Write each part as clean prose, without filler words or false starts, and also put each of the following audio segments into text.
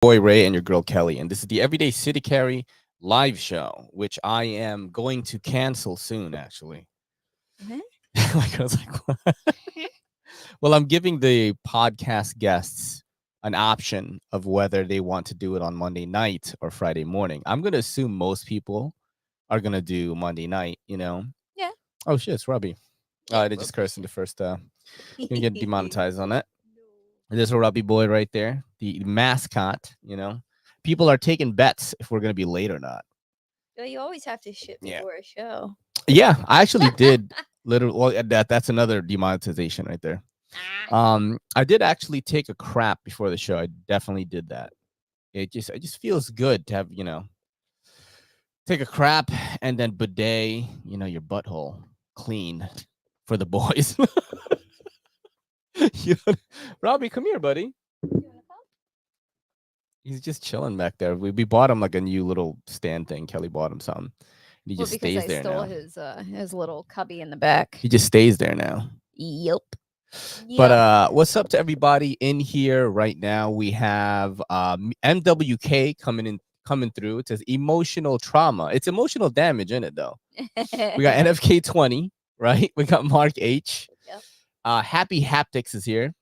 boy Ray and your girl Kelly, and this is the Everyday City Carry live show, which I am going to cancel soon. Actually, like I was like, what? Well, I'm giving the podcast guests an option of whether they want to do it on Monday night or Friday morning. I'm gonna assume most people are gonna do Monday night. Yeah. Oh shit, it's Robbie. Yeah, I just cursed in the first. Gonna get demonetized on that. There's a Robbie boy right there, the mascot. People are taking bets if we're gonna be late or not. Well, you always have to shit Yeah. before a show. Yeah, I actually did. Literally, well, that's another demonetization right there. I did actually take a crap before the show. I definitely did that. It just feels good to have take a crap and then bidet your butthole clean for the boys. Robbie, come here, buddy. He's just chilling back there. We bought him like a new little stand thing. Kelly bought him something. He just stays there now. His little cubby in the back. He just stays there now. Yep. But what's up to everybody in here right now? We have MWK coming through. It says emotional trauma. It's emotional damage in it though. We got NFK 20, right? We got Mark H. Yep. Happy Haptics is here.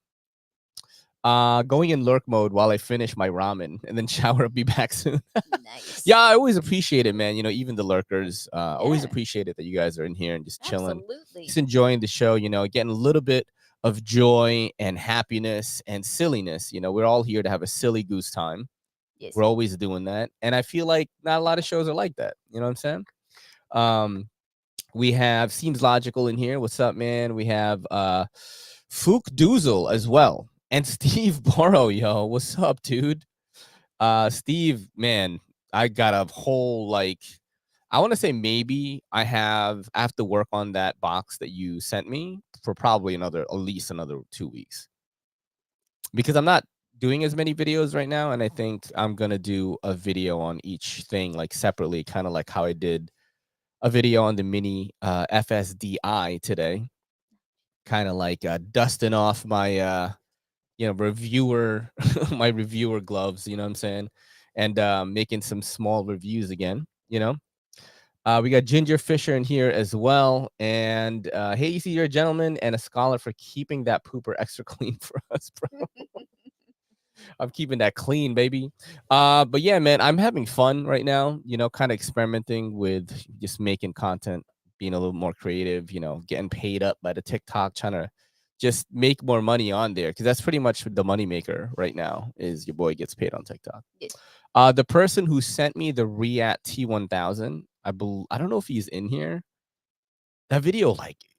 Going in lurk mode while I finish my ramen and then shower. I'll be back soon. Nice. Yeah, I always appreciate it, man. Even the lurkers, always appreciate it that you guys are in here and just chilling. Absolutely. Just enjoying the show, getting a little bit of joy and happiness and silliness. We're all here to have a silly goose time. Yes. We're always doing that. And I feel like not a lot of shows are like that. You know what I'm saying? We have Seems Logical in here. What's up, man? We have Fook Doozle as well. And Steve Borrow, yo. What's up, dude? Steve, man, I got a whole, I want to say maybe I have to work on that box that you sent me for probably at least another 2 weeks. Because I'm not doing as many videos right now. And I think I'm going to do a video on each thing, separately, kind of like how I did a video on the mini FSDI today. Kind of like dusting off my... reviewer, my reviewer gloves, you know what I'm saying? And making some small reviews again, We got Ginger Fisher in here as well. And hey, you see, you're a gentleman and a scholar for keeping that pooper extra clean for us, bro. I'm keeping that clean, baby. But yeah, man, I'm having fun right now, kind of experimenting with just making content, being a little more creative, getting paid up by the TikTok, trying to just make more money on there, because that's pretty much the money maker right now is your boy gets paid on TikTok. Yeah. The person who sent me the Reat T1000, I don't know if he's in here. That video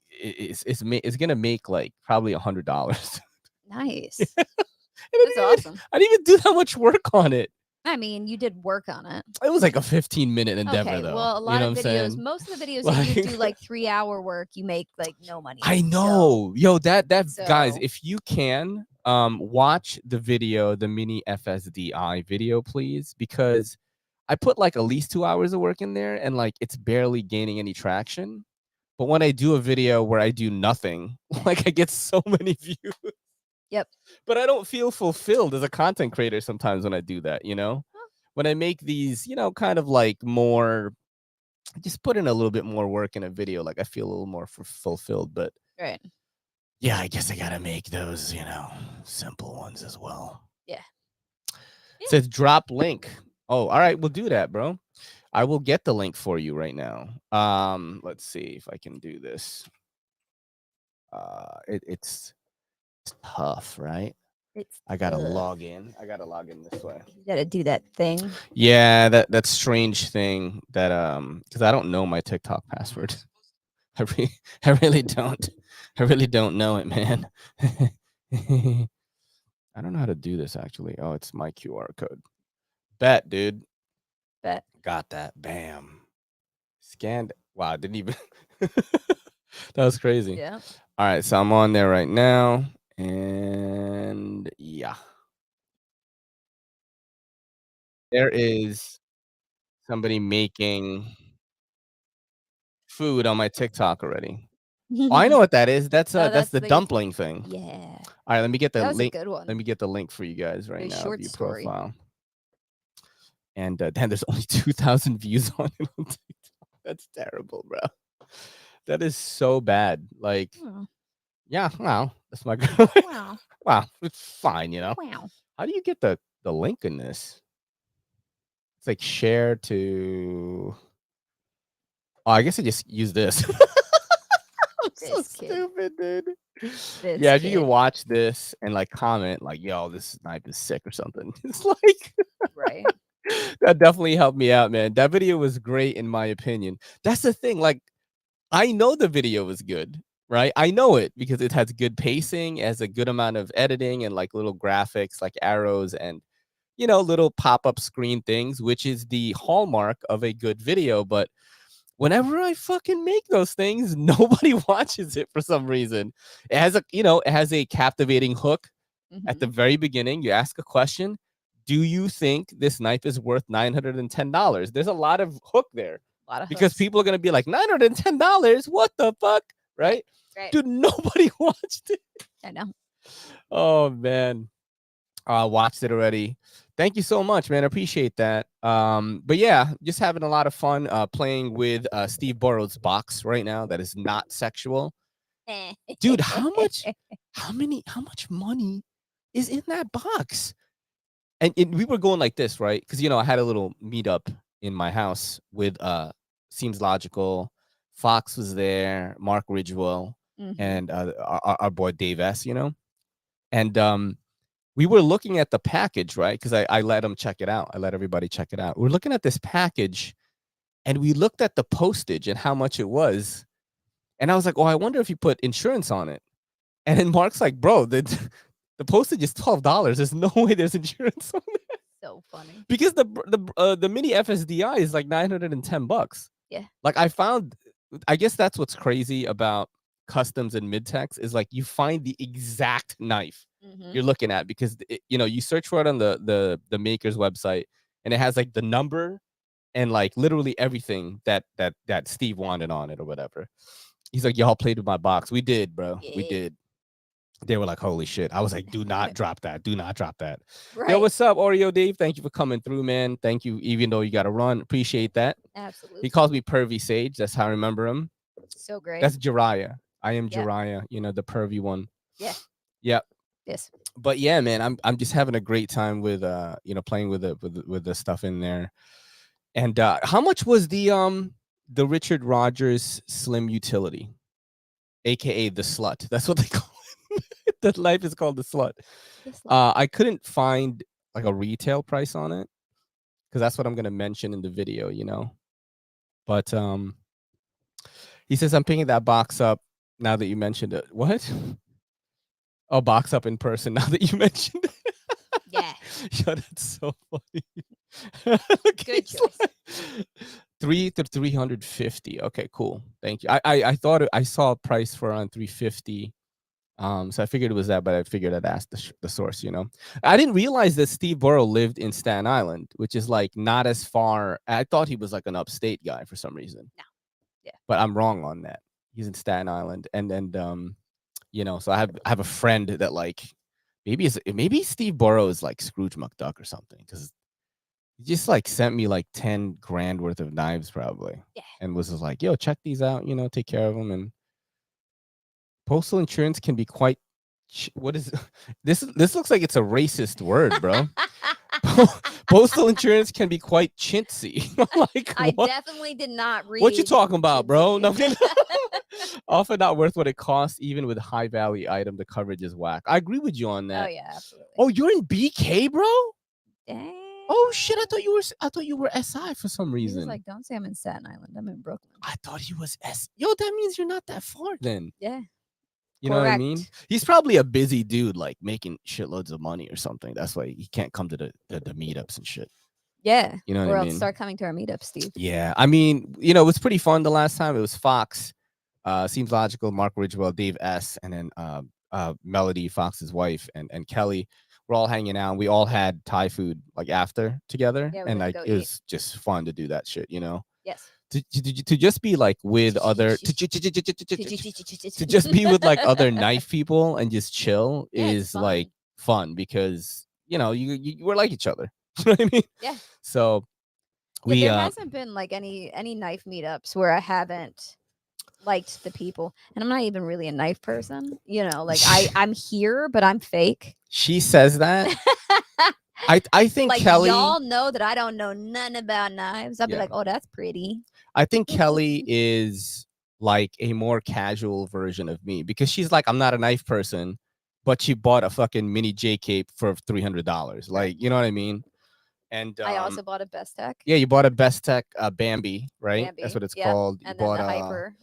is gonna make probably $100. Nice. That's awesome. I didn't even do that much work on it. I mean, you did work on it. It was like a 15-minute endeavor, though. Well, a lot of videos, most of the videos that you do 3-hour work, you make no money. I know. Yo, guys, if you can watch the video, the mini FSDI video, please, because I put at least 2 hours of work in there and it's barely gaining any traction. But when I do a video where I do nothing, I get so many views. Yep. But I don't feel fulfilled as a content creator sometimes when I do that, When I make these, kind of more, just put in a little bit more work in a video, I feel a little more fulfilled. But right. Yeah, I guess I gotta make those, simple ones as well. Yeah. It says drop link. Oh, all right, we'll do that, bro. I will get the link for you right now. Let's see if I can do this. It's tough, right? I gotta log in. I gotta log in this way. You gotta do that thing. Yeah, that strange thing that because I don't know my TikTok password. I really don't. I really don't know it, man. I don't know how to do this actually. Oh, it's my QR code. Bet, dude. Bet. Got that. Bam. Scanned. Wow, I didn't even. That was crazy. Yeah. All right, so I'm on there right now. And yeah. There is somebody making food on my TikTok already. Oh, I know what that is. That's the dumpling thing. Yeah. All right, let me get the link. Good one. Let me get the link for you guys right now. Short story. Profile. And then there's only 2,000 views on it on TikTok. That's terrible, bro. That is so bad. Like, yeah, wow, that's my girl. Wow. Wow, it's fine, you know. Wow. How do you get the link in this? It's like share to. Oh, I guess I just use this. I'm so stupid, dude. Yeah, if you can watch this and like comment, like, yo, this knife is sick or something. It's like, right. That definitely helped me out, man. That video was great in my opinion. That's the thing. Like, I know the video was good, right? I know it because it has good pacing, it has a good amount of editing and like little graphics, like arrows and little pop-up screen things, which is the hallmark of a good video. But whenever I fucking make those things, nobody watches it for some reason. It has a captivating hook at the very beginning. You ask a question. Do you think this knife is worth $910? There's a lot of hook there. Because people are going to be like, $910? What the fuck? Right? Dude, nobody watched it. I know. Oh, man. I watched it already. Thank you so much, man. I appreciate that. But yeah, just having a lot of fun playing with Steve Burrow's box right now. That is not sexual. Dude, how much money is in that box? And we were going like this, right? Because, I had a little meetup in my house with Seems Logical. Fox was there, Mark Ridgewell, and our boy Dave S., And we were looking at the package, right? Because I let them check it out. I let everybody check it out. We're looking at this package, and we looked at the postage and how much it was. And I was like, oh, I wonder if you put insurance on it. And then Mark's like, bro, the postage is $12. There's no way there's insurance on it. So funny. Because the mini FSDI is like $910. Yeah. Like I guess that's what's crazy about customs and mid-techs is like you find the exact knife you're looking at because you search for it on the maker's website and it has like the number and like literally everything that Steve wanted on it or whatever. He's like, y'all played with my box. We did, bro. Yeah. We did. They were like, holy shit. I was like, do not drop that. Do not drop that. Right. Yo, what's up, Oreo Dave? Thank you for coming through, man. Thank you, even though you got to run. Appreciate that. Absolutely. He calls me Pervy Sage. That's how I remember him. So great. That's Jiraiya. I am Jiraiya, the pervy one. Yeah. Yep. Yes. But yeah, man, I'm just having a great time with playing with the stuff in there. And how much was the Richard Rogers Slim Utility, aka the Slut? That's what they call it. That life is called the Slut. I couldn't find like a retail price on it because that's what I'm gonna mention in the video, But he says I'm picking that box up now that you mentioned it. What? Oh, box up in person now that you mentioned it. Yeah. Yo, that's so funny. Good choice. 350. Okay, cool. Thank you. I thought I saw a price for around 350. So I figured it was that, but I figured I'd ask the source, I didn't realize that Steve Burrow lived in Staten Island, which is like not as far. I thought he was like an upstate guy for some reason. No. Yeah. But I'm wrong on that. He's in Staten Island. And so I have a friend that like maybe Steve Burrow is like Scrooge McDuck or something, because he just like sent me like 10 grand worth of knives probably. Yeah. And was just like, yo, check these out, take care of them. And postal insurance can be quite. What is this? This looks like it's a racist word, bro. Postal insurance can be quite chintzy. Like, I definitely did not read. What you talking about, bro? No, often not worth what it costs, even with high value item. The coverage is whack. I agree with you on that. Oh yeah, absolutely. Oh, you're in BK, bro? Dang. Oh shit! I thought you were SI for some reason. He was like, don't say I'm in Staten Island. I'm in Brooklyn. I thought he was S. Yo, that means you're not that far then. Yeah. You know what I mean? He's probably a busy dude, like making shitloads of money or something. That's why he can't come to the meetups and shit. Yeah. You know what I mean? Or else start coming to our meetups, Steve. Yeah. I mean, it was pretty fun the last time. It was Fox, Seems Logical, Mark Ridgewell, Dave S., and then Melody, Fox's wife, and Kelly. We're all hanging out. We all had Thai food like after together. Yeah, and like it was just fun to do that shit, Yes. To just be like with other to just be with like other knife people and just chill is like fun because you we're like each other. You know what I mean? Yeah. So Yeah, We there hasn't been like any knife meetups where I haven't liked the people, and I'm not even really a knife person. You know, like I'm here, but I'm fake. she says that. I think Like Kelly, y'all know that I don't know none about knives. I'll be yeah, like, oh, that's pretty. I think Kelly is like a more casual version of me because she's like, I'm not a knife person, but she bought a fucking mini J cape for $300. Like, you know what I mean? And I also bought a Best Tech yeah, you bought a Best Tech Bambi, right? That's Bambi. what it's Yep. called. You And then bought the Hyper.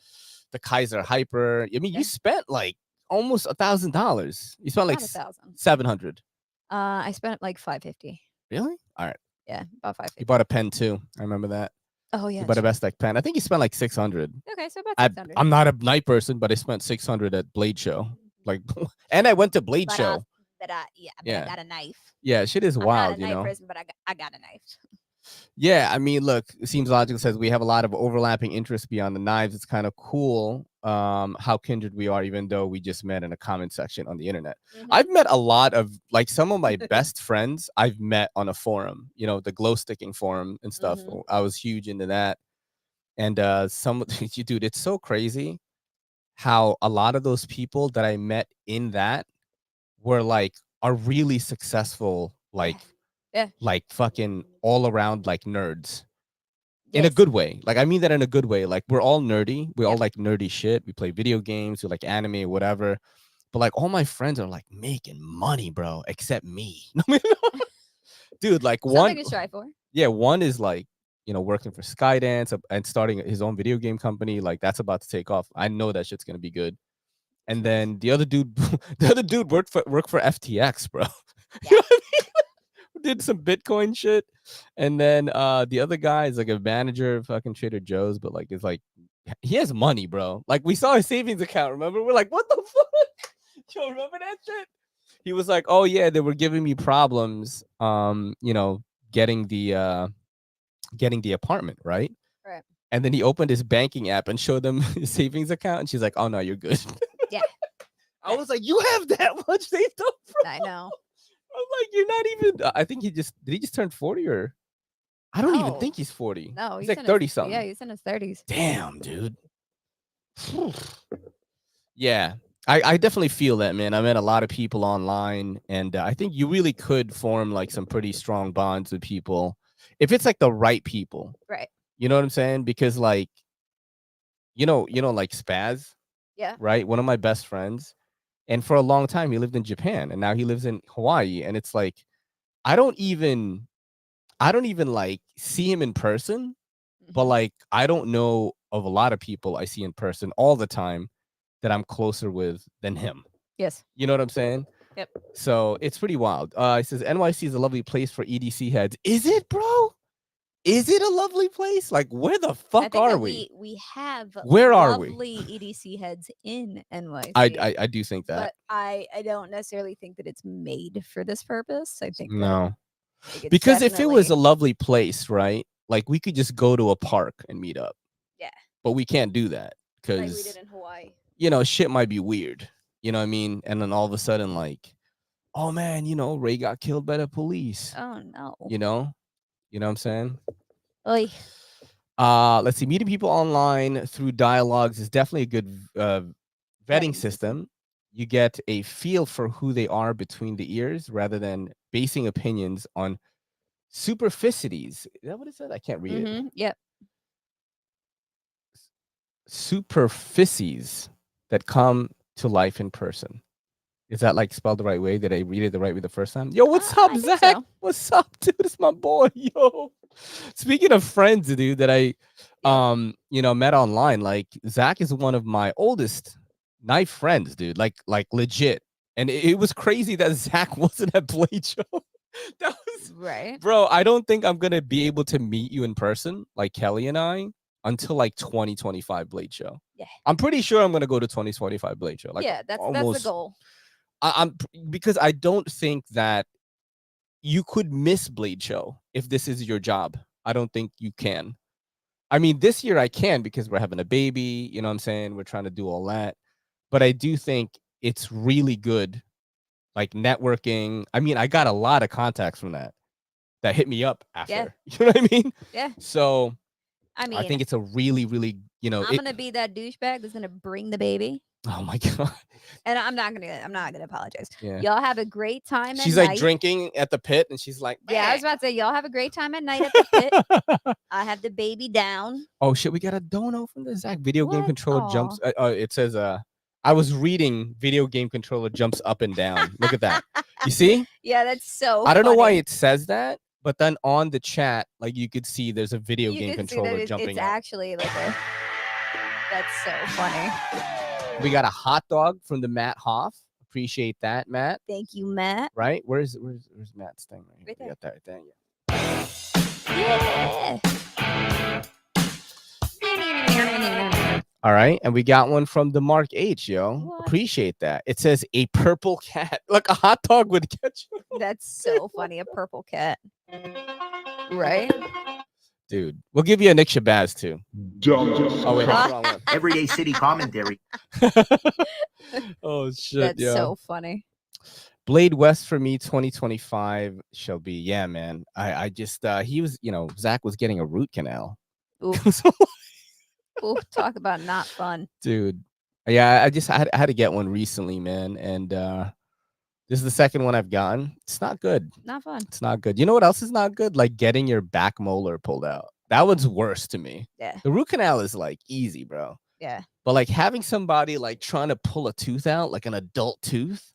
the Kaiser Hyper. I mean, Yeah. you spent like almost $1,000. You spent like Not 1,000. 700. I spent like 550. Really? All right. Yeah, about You 550. bought a pen too. I remember that. Oh You yeah. bought a True. Best Tech pen. I think you spent like 600. Okay, so about 600. I'm not a knife person, but I spent 600 at Blade Show. Like, and I went to Blade Show. But I got a knife. Yeah, shit is I'm wild, not a knife person, but I got a knife. Yeah, I mean, look, it seems logical. Says we have a lot of overlapping interests beyond the knives. It's kind of cool how kindred we are, even though we just met in a comment section on the internet. I've met a lot of like some of my best friends I've met on a forum, you know, the glow sticking forum and stuff. I was huge into that. And some dude, it's so crazy how a lot of those people that I met in that were like are really successful, like like fucking all around like nerds in a good way. Like I mean that in a good way. Like we're all nerdy. We all like nerdy shit. We play video games. We like anime, whatever. But like all my friends are like making money, bro, except me. Dude, like Something to strive for. Yeah, one is like, you know, working for Skydance and starting his own video game company. Like that's about to take off. I know that shit's gonna be good. And then the other dude, worked for FTX, bro. You know what I mean? Did some Bitcoin shit. And then the other guy is like a manager of fucking Trader Joe's, but like it's like he has money, bro. Like we saw his savings account, remember? We're like, what the fuck? Yo, remember that shit? He was like, oh yeah, they were giving me problems, you know, getting the apartment, right? Right. And then he opened his banking app and showed them his savings account, and she's like, oh no, you're good. Yeah. I was like, you have that much saved up, bro? I know. I'm like, you're not even. I think did he just turn 40 or? I don't even think he's 40. No, he's like 30 something. Yeah, he's in his 30s. Damn, dude. Yeah, I definitely feel that, man. I met a lot of people online, and I think you really could form like some pretty strong bonds with people if it's like the right people. Right. You know what I'm saying? Because like, you know, like Spaz. Yeah. Right. One of my best friends. And for a long time, he lived in Japan, and now he lives in Hawaii. And it's like, I don't even like see him in person, but like, I don't know of a lot of people I see in person all the time that I'm closer with than him. Yes. You know what I'm saying? Yep. So it's pretty wild. He says NYC is a lovely place for EDC heads. Is it, bro? Is it a lovely place? Like, where the fuck are we? We have where are we? Lovely EDC heads in NYC. I do think that, but I don't necessarily think that it's made for this purpose. I think no, because if it was a lovely place, right? Like we could just go to a park and meet up. Yeah, but we can't do that because like we did in Hawaii. You know, shit might be weird. You know what I mean? And then all of a sudden, like, oh man, you know, Ray got killed by the police. Oh no. You know what I'm saying? Oy. Let's see. Meeting people online through dialogues is definitely a good vetting system. You get a feel for who they are between the ears rather than basing opinions on superficities. Is that what it said? I can't read it. Yep. Superficies that come to life in person. Is that like spelled the right way? Did I read it the right way the first time? Yo, what's up, Zach? So. What's up, dude? It's my boy. Yo. Speaking of friends, dude, that I you know, met online, like Zach is one of my oldest knife friends, dude. Like legit. And it was crazy that Zach wasn't at Blade Show. That was right. Bro, I don't think I'm gonna be able to meet you in person, like Kelly and I, until like 2025 Blade Show. Yeah. I'm pretty sure I'm gonna go to 2025 Blade Show. Like, yeah, that's the goal. I'm because I don't think that you could miss Blade Show if this is your job. I don't think you can. I mean, this year I can because we're having a baby, you know what I'm saying? We're trying to do all that. But I do think it's really good, like networking. I mean, I got a lot of contacts from that that hit me up after. Yeah. You know what I mean? Yeah. So I mean, I think it's a really, really, I'm gonna be that douchebag that's gonna bring the baby. Oh my god. And I'm not gonna apologize. Yeah. Y'all have a great time She's at like night. drinking at the pit, and she's like, Yeah, I was about to say, y'all have a great time at night at the pit. I have the baby down. Oh shit, we got a dono from the Zach. Video game What? controller Aw. jumps. It says, I was reading video game controller jumps up and down. Look at that. You see? Yeah, that's so I don't know why funny. it says that, but then on the chat, like you could see there's a video You game can see controller that jumping it's up. actually like a. That's so funny. We got a hot dog from the Matt Hoff. Appreciate that, Matt. Thank you, Matt. Right? Where's Matt's thing? Right there. We got that right there. Yeah. All right, and we got one from the Mark H, yo. What? Appreciate that. It says a purple cat. Like a hot dog would catch you. That's so funny. A purple cat. Right? Dude, we'll give you a Nick Shabazz too. Oh wait, that's the wrong one. Everyday City Commentary. Oh shit, That's yo. so funny. Blade West for me 2025 shall be. Yeah, man. I just he was, Zach was getting a root canal. Ooh. Ooh, talk about not fun. Dude. Yeah, I had to get one recently, man. And this is the second one I've gotten. It's not good. Not fun. It's not good. You know what else is not good? Like getting your back molar pulled out. That one's worse to me. Yeah. The root canal is like easy, bro. Yeah. But like having somebody like trying to pull a tooth out, like an adult tooth,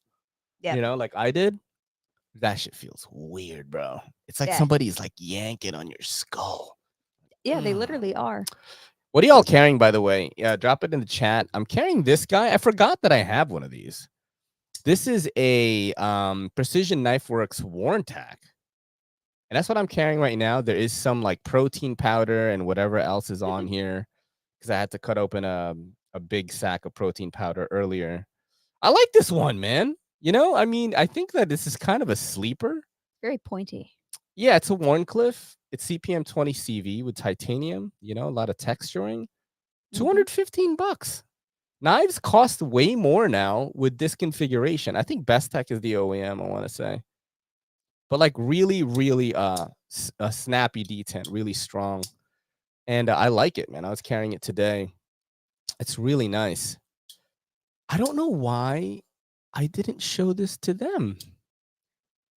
like I did, that shit feels weird, bro. It's like somebody's like yanking on your skull. Yeah, they literally are. What are y'all carrying, by the way? Yeah, drop it in the chat. I'm carrying this guy. I forgot that I have one of these. This is a Precision Knife Works Warntack. And that's what I'm carrying right now. There is some like protein powder and whatever else is on here because I had to cut open a big sack of protein powder earlier. I like this one, man. I mean, I think that this is kind of a sleeper. Very pointy. Yeah, it's a Warncliffe. It's CPM 20 CV with titanium, a lot of texturing. $215. Knives cost way more now with this configuration. I think Best Tech is the OEM, I want to say. But like really, really a snappy detent, really strong. And I like it, man. I was carrying it today. It's really nice. I don't know why I didn't show this to them.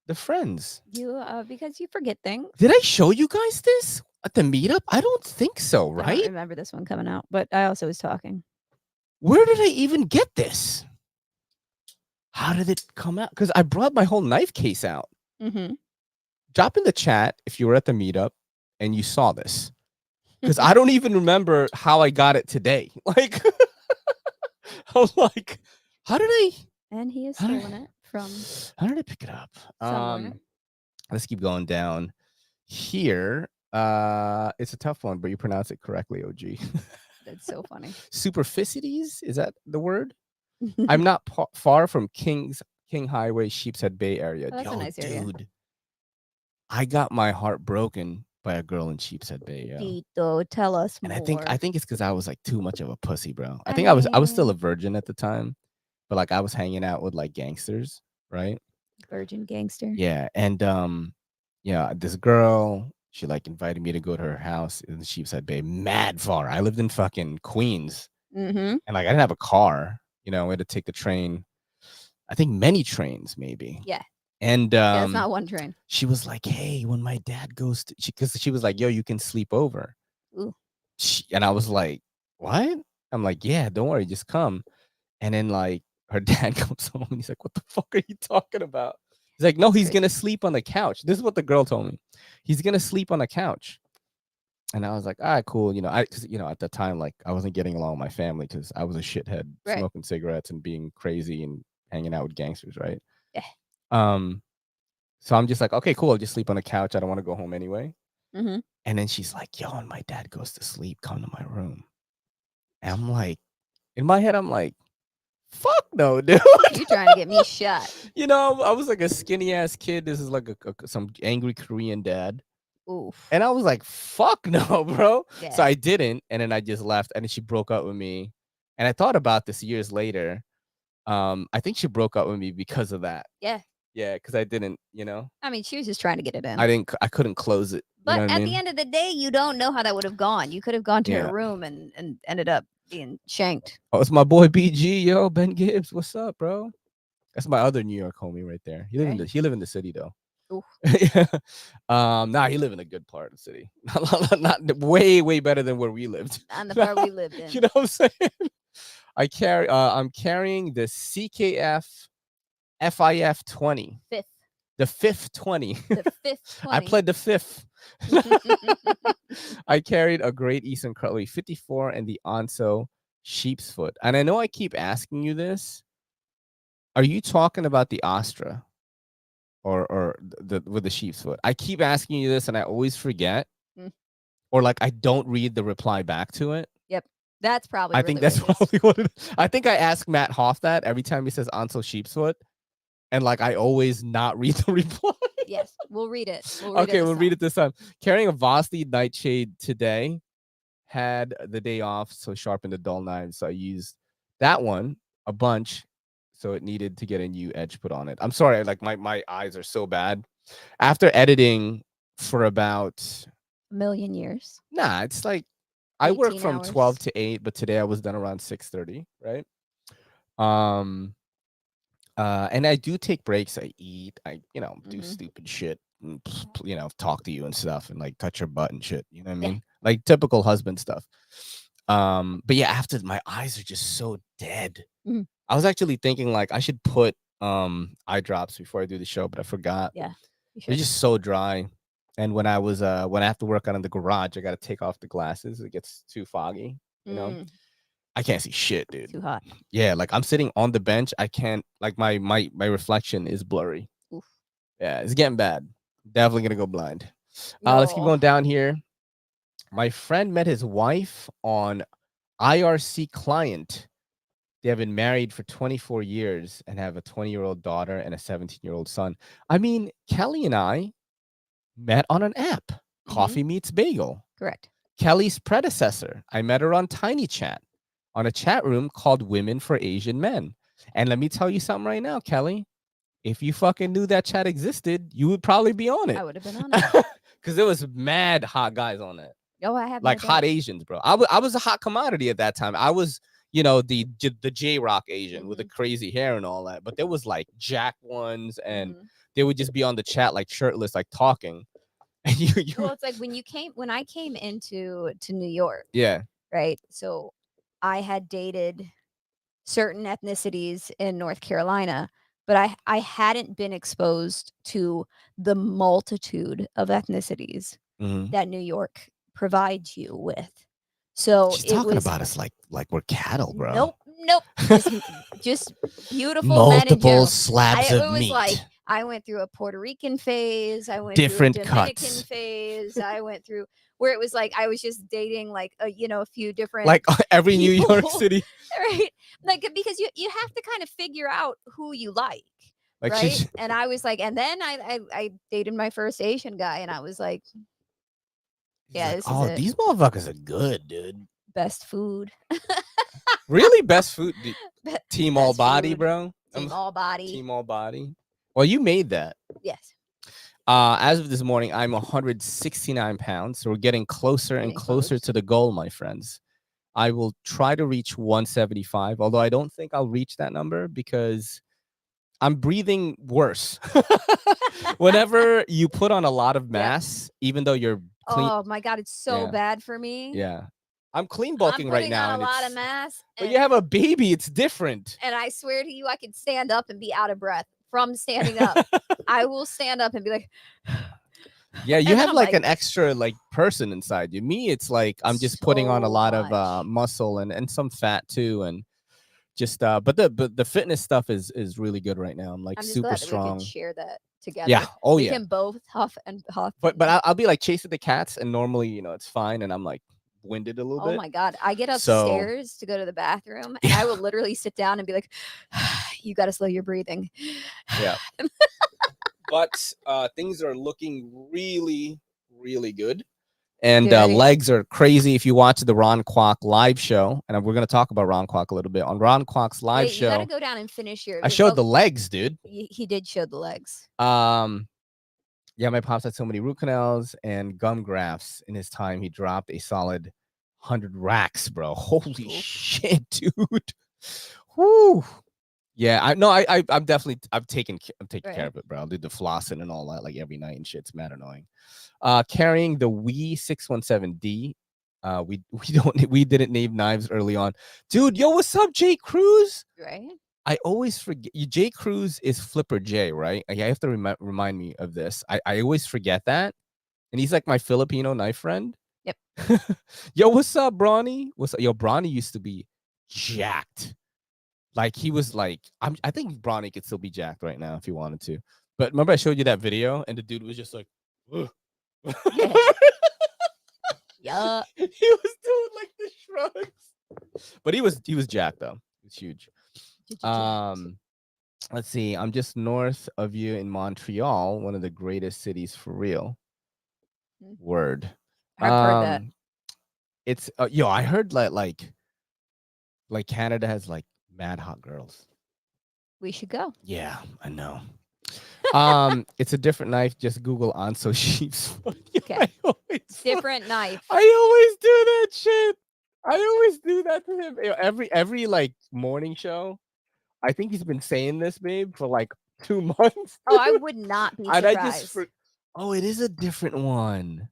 The friends. Because you forget things. Did I show you guys this at the meetup? I don't think so, right? I don't remember this one coming out, but I also was talking. Where did I even get this? How did it come out? Because I brought my whole knife case out. Drop in the chat if you were at the meetup and you saw this. Because I don't even remember how I got it today. Like, I'm like, how did I? And he has stolen it from. How did I pick it up? Somewhere. Let's keep going down here. It's a tough one, but you pronounce it correctly, OG. That's so funny. Superficities, is that the word? I'm not far from King Highway, Sheepshead Bay area. Oh, that's a nice area. Dude, I got my heart broken by a girl in Sheepshead Bay. Tito, tell us more. And I think it's because I was like too much of a pussy, bro. I think I was still a virgin at the time, but like I was hanging out with like gangsters, right? Virgin gangster. Yeah, and this girl, she like invited me to go to her house in the Sheepshead Bay, mad far. I lived in fucking Queens, and like I didn't have a car. We had to take the train. I think many trains, maybe. Yeah. And it's not one train. She was like, "Hey, when my dad goes to," because she was like, "Yo, you can sleep over." Ooh. And I was like, "What?" I'm like, "Yeah, don't worry, just come." And then like her dad comes home and he's like, "What the fuck are you talking about?" He's like, "No, he's gonna sleep on the couch." This is what the girl told me. He's gonna sleep on the couch. And I was like, "All right, cool." Because at the time, like I wasn't getting along with my family because I was a shithead, smoking cigarettes and being crazy and hanging out with gangsters, right? Yeah. So I'm just like, okay, cool. I'll just sleep on the couch. I don't want to go home anyway. And then she's like, "Yo, when my dad goes to sleep, come to my room." And I'm like, in my head, I'm like, fuck no, dude. You're trying to get me shot. I was like a skinny ass kid. This is like some angry Korean dad. Oof. And I was like, fuck no, bro. Yeah. So I didn't. And then I just left. And then she broke up with me. And I thought about this years later. I think she broke up with me because of that. Yeah. Yeah, because I didn't, I mean, she was just trying to get it in. I couldn't close it. But At the end of the day, you don't know how that would have gone. You could have gone to her room and ended up being shanked. Oh, it's my boy BG, yo, Ben Gibbs. What's up, bro? That's my other New York homie right there. He live in the city though. Nah, he live in a good part of the city. Not way better than where we lived. On the part we lived in. You know what I'm saying? I'm carrying the CKF FIF 20. Fifth. The fifth 20. The fifth 20. I pled the fifth. I carried a Great Eastern Cutlery 54 and the Onso sheep's foot. And I know I keep asking you this. Are you talking about the Astra or the with the sheep's foot? I keep asking you this and I always forget. Or like I don't read the reply back to it. Yep. That's probably I think that's probably what it is. I think I ask Matt Hoff that every time he says Onso sheep's foot. And like I always not read the reply. Yes, we'll read it. We'll read it this time. Carrying a Vosteed Nightshade today. Had the day off, so sharpened the dull knives. So I used that one a bunch. So it needed to get a new edge put on it. I'm sorry, like my eyes are so bad. After editing for about a million years. Nah, it's like I work from 12 to 8, but today I was done around 6:30, right? And I do take breaks. I eat. I, do stupid shit. And, talk to you and stuff, and like touch your butt and shit. You know what I mean? Like typical husband stuff. But yeah, after my eyes are just so dead. I was actually thinking like I should put eye drops before I do the show, but I forgot. Yeah, they're just so dry. And when I have to work out in the garage, I got to take off the glasses. It gets too foggy. You know. I can't see shit, dude. Too hot. Yeah, like I'm sitting on the bench. I can't, like my reflection is blurry. Oof. Yeah, it's getting bad. Definitely gonna go blind. Let's keep going down here. My friend met his wife on IRC Client. They have been married for 24 years and have a 20-year-old daughter and a 17-year-old son. I mean, Kelly and I met on an app, Coffee Meets Bagel. Correct. Kelly's predecessor, I met her on Tiny Chat, on a chat room called Women for Asian Men. And let me tell you something right now, Kelly. If you fucking knew that chat existed, you would probably be on it. I would have been on it. Because there was mad hot guys on it. Oh, I have like hot Asians, bro. I was a hot commodity at that time. I was, the J-Rock Asian with the crazy hair and all that. But there was like Jack ones, and they would just be on the chat like shirtless, like talking. And well, it's like when I came into New York. Yeah. Right. So I had dated certain ethnicities in North Carolina, but I hadn't been exposed to the multitude of ethnicities that New York provides you with. So she's talking about us like we're cattle, bro. Nope. Just beautiful multiple slabs of meat. Like I went through a Puerto Rican phase. I went different through a Dominican cuts. phase. I went through where it was like I was just dating like a few different like every people. New York City, right? Like because you have to kind of figure out who you like right? And I was like, and then I dated my first Asian guy, and I was like, yeah, like, these motherfuckers are good, dude. Best food. Really, best food. Team all body, food. Bro. Team all body. Team all body. Well, you made that. Yes. As of this morning, I'm 169 pounds. So we're getting closer and closer to the goal, my friends. I will try to reach 175, although I don't think I'll reach that number because I'm breathing worse. Whenever you put on a lot of mass, even though you're clean. Oh my God, it's so bad for me. Yeah. I'm clean bulking right now. I'm putting on a lot of mass. But you have a baby. It's different. And I swear to you, I could stand up and be out of breath from standing up. I will stand up and be like. Yeah, you have like an extra like person inside you. Me, it's like I'm just putting on a lot of muscle and some fat too, and just but the fitness stuff is really good right now. I'm like super strong. We can share that together. Yeah. Oh we yeah. We can both huff and huff. But I'll be like chasing the cats, and normally it's fine, and I'm like winded a little bit. Oh my God, I get upstairs to go to the bathroom, and I will literally sit down and be like, "You got to slow your breathing." Yeah. But things are looking really, really good. And legs are crazy. If you watch the Ron Kwok live show, and we're going to talk about Ron Kwok a little bit on Ron Kwok's live show. You got to go down and finish your. I showed the legs, dude. He did show the legs. Yeah, my pops had so many root canals and gum grafts in his time. He dropped a solid 100 racks, bro. Holy shit, dude. Whoo. Yeah, I'm definitely I'm taking care of it, bro. I'll do the flossing and all that like every night and shit. It's mad annoying. Carrying the Wii 617D. We didn't name knives early on. Dude, yo, what's up, Jay Cruz? Right. I always forget. Jay Cruz is Flipper J, right? I have to remind me of this. I always forget that. And he's like my Filipino knife friend. Yep. Yo, what's up, Bronny? What's up? Yo, Bronny used to be jacked. Like he was like, I think Bronny could still be jacked right now if he wanted to. But remember I showed you that video and the dude was just like, ugh. Yeah. Yeah. He was doing like the shrugs. But he was jacked though. It's huge. Let's see. I'm just north of you in Montreal, one of the greatest cities for real. Word. I've heard that. It's yo, I heard like Canada has like mad hot girls. We should go. Yeah, I know. It's a different knife. Just Google Anso sheeps. Okay. Different knife. I always do that shit. I always do that to him. Every like morning show. I think he's been saying this, babe, for like 2 months. Oh, I would not be surprised. It is a different one.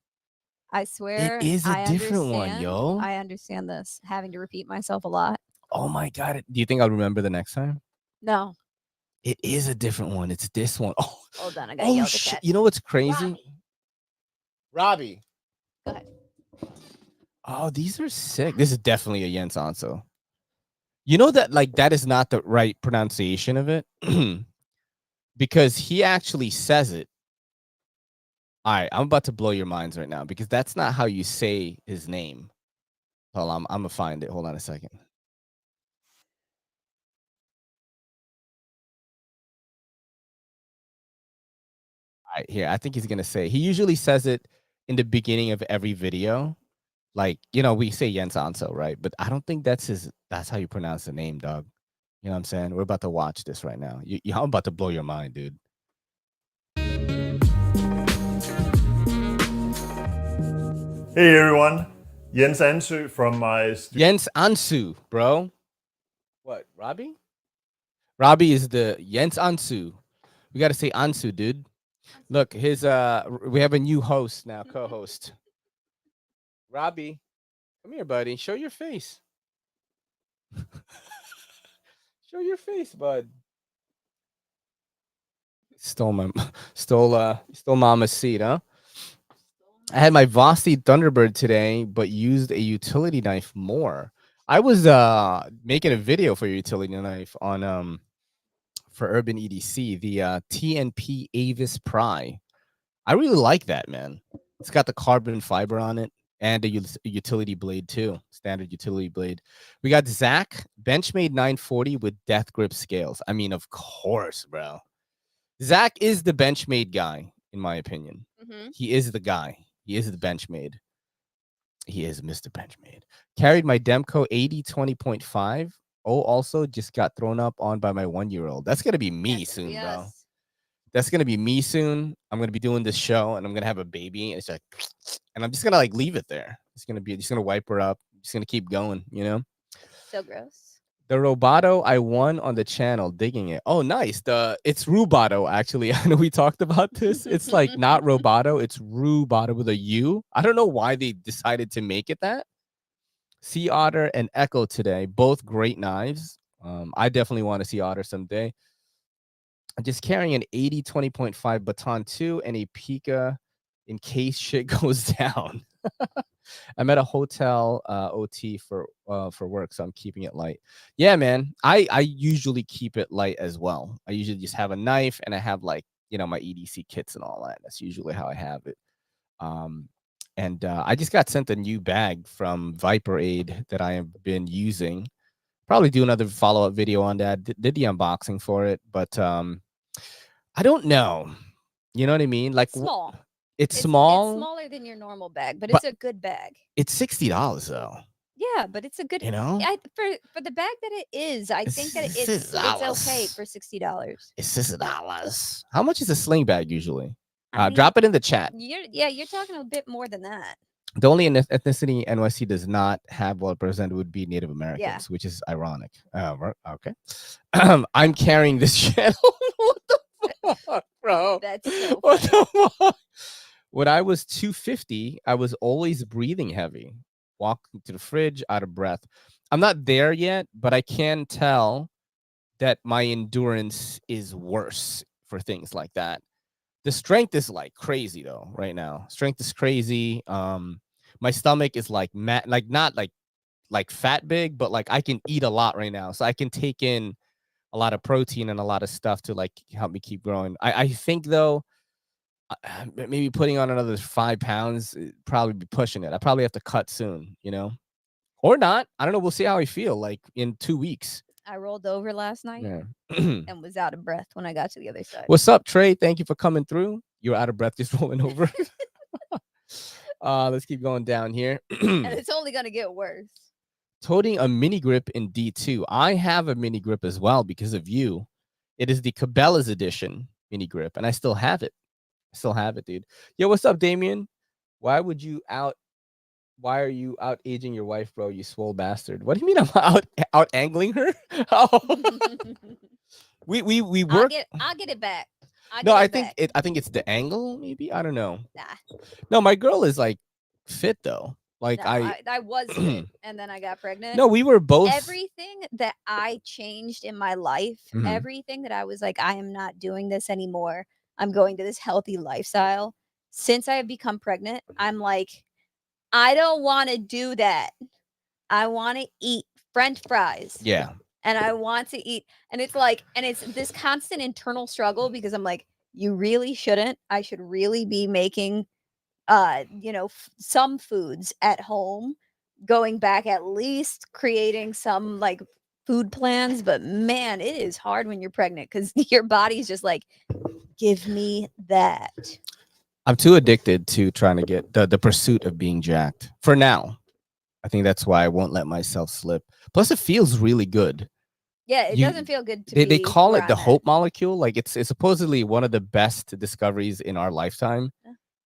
I swear. It is a different one, yo. I understand this. Having to repeat myself a lot. Oh my God. Do you think I'll remember the next time? No. It is a different one. It's this one. Oh, hold on. I got to yell at the cat. You know what's crazy? Robbie. Go ahead. Oh, these are sick. This is definitely a Jens Anso. You know that like that is not the right pronunciation of it because he actually says it. All right, I'm about to blow your minds right now because that's not how you say his name. Hold on, I'm gonna find it. Hold on a second. All right, here. I think he's gonna say. He usually says it in the beginning of every video. Like, you know, we say Jens Anso, right? But I don't think that's how you pronounce the name, dog. You know what I'm saying? We're about to watch this right now. I'm about to blow your mind, dude. Hey everyone, Jens Ansu from my Jens Ansu, bro. What, Robbie? Robbie is the Jens Ansu. We got to say Ansu, dude. Look, we have a new host now, co-host. Robbie, come here, buddy. Show your face. Show your face, bud. Stole mama's seat, huh? I had my Vosteed Thunderbird today, but used a utility knife more. I was making a video for your utility knife on for Urban EDC, the TNP Avis Pry. I really like that, man. It's got the carbon fiber on it and a utility blade too, standard utility blade. We got Zach, Benchmade 940 with death grip scales. I mean, of course, bro. Zach is the Benchmade guy, in my opinion. He is the guy. He is the Benchmade. He is Mr. Benchmade. Carried my Demco 8020.5. Oh, also just got thrown up on by my 1-year-old. That's going to be me soon, bro. That's going to be me soon. I'm going to be doing this show and I'm going to have a baby. And it's like, and I'm just going to like leave it there. It's going to be, just going to wipe her up. Just going to keep going, you know? So gross. The Roboto I won on the channel, digging it. Oh, nice. It's Rubato, actually. I know we talked about this. It's like not Robato, it's Rubato with a U. I don't know why they decided to make it that. Sea Otter and Echo today, both great knives. I definitely want to see Otter someday. I'm just carrying an 8020.5 Baton 2 and a Pika in case shit goes down. I'm at a hotel OT for work, so I'm keeping it light. Yeah, man. I usually keep it light as well. I usually just have a knife and I have like, you know, my EDC kits and all that. That's usually how I have it. And I just got sent a new bag from Viper Aid that I have been using. Probably do another follow-up video on that. Did the unboxing for it, but I don't know. You know what I mean? Like small. It's small. It's smaller than your normal bag, but it's a good bag. It's $60 though. Yeah, but it's a good, for the bag that it is. I think that it's okay for $60. It's $60. How much is a sling bag usually? Drop it in the chat. You're talking a bit more than that. The only ethnicity NYC does not have well represented would be Native Americans, which is ironic. Okay. I'm carrying this channel. What the fuck, bro? That's so funny. What the fuck? When I was 250, I was always breathing heavy, walking to the fridge, out of breath. I'm not there yet, but I can tell that my endurance is worse for things like that. The strength is like crazy though right now. Strength is crazy. My stomach is like not like fat big, but like I can eat a lot right now. So I can take in a lot of protein and a lot of stuff to like help me keep growing. I think though, maybe putting on another 5 pounds, probably be pushing it. I probably have to cut soon, you know, or not. I don't know. We'll see how I feel like in 2 weeks. I rolled over last night and was out of breath when I got to the other side. What's up, Trey? Thank you for coming through. You're out of breath just rolling over. Let's keep going down here. And it's only going to get worse. Toting a mini grip in D2. I have a mini grip as well because of you. It is the Cabela's edition mini grip, and I still have it. Dude. Yo, what's up, Damien? Why are you out aging your wife, bro? You swole bastard. What do you mean I'm out angling her? We work. I'll get it back. I think it's the angle, maybe. I don't know. Nah. No, my girl is like fit though. Like I was fit, and then I got pregnant. No, we were both. Everything that I changed in my life, everything that I was like, I am not doing this anymore. I'm going to this healthy lifestyle. Since I have become pregnant, I'm like, I don't want to do that. I want to eat French fries. Yeah. And I want to eat. And it's like, and it's this constant internal struggle because I'm like, you really shouldn't. I should really be making, some foods at home, going back at least creating some like food plans. But man, it is hard when you're pregnant because your body's just like, give me that. I'm too addicted to trying to get the pursuit of being jacked for now. I think that's why I won't let myself slip. Plus, it feels really good. Yeah, it doesn't feel good to They call it the hope molecule. Like it's supposedly one of the best discoveries in our lifetime.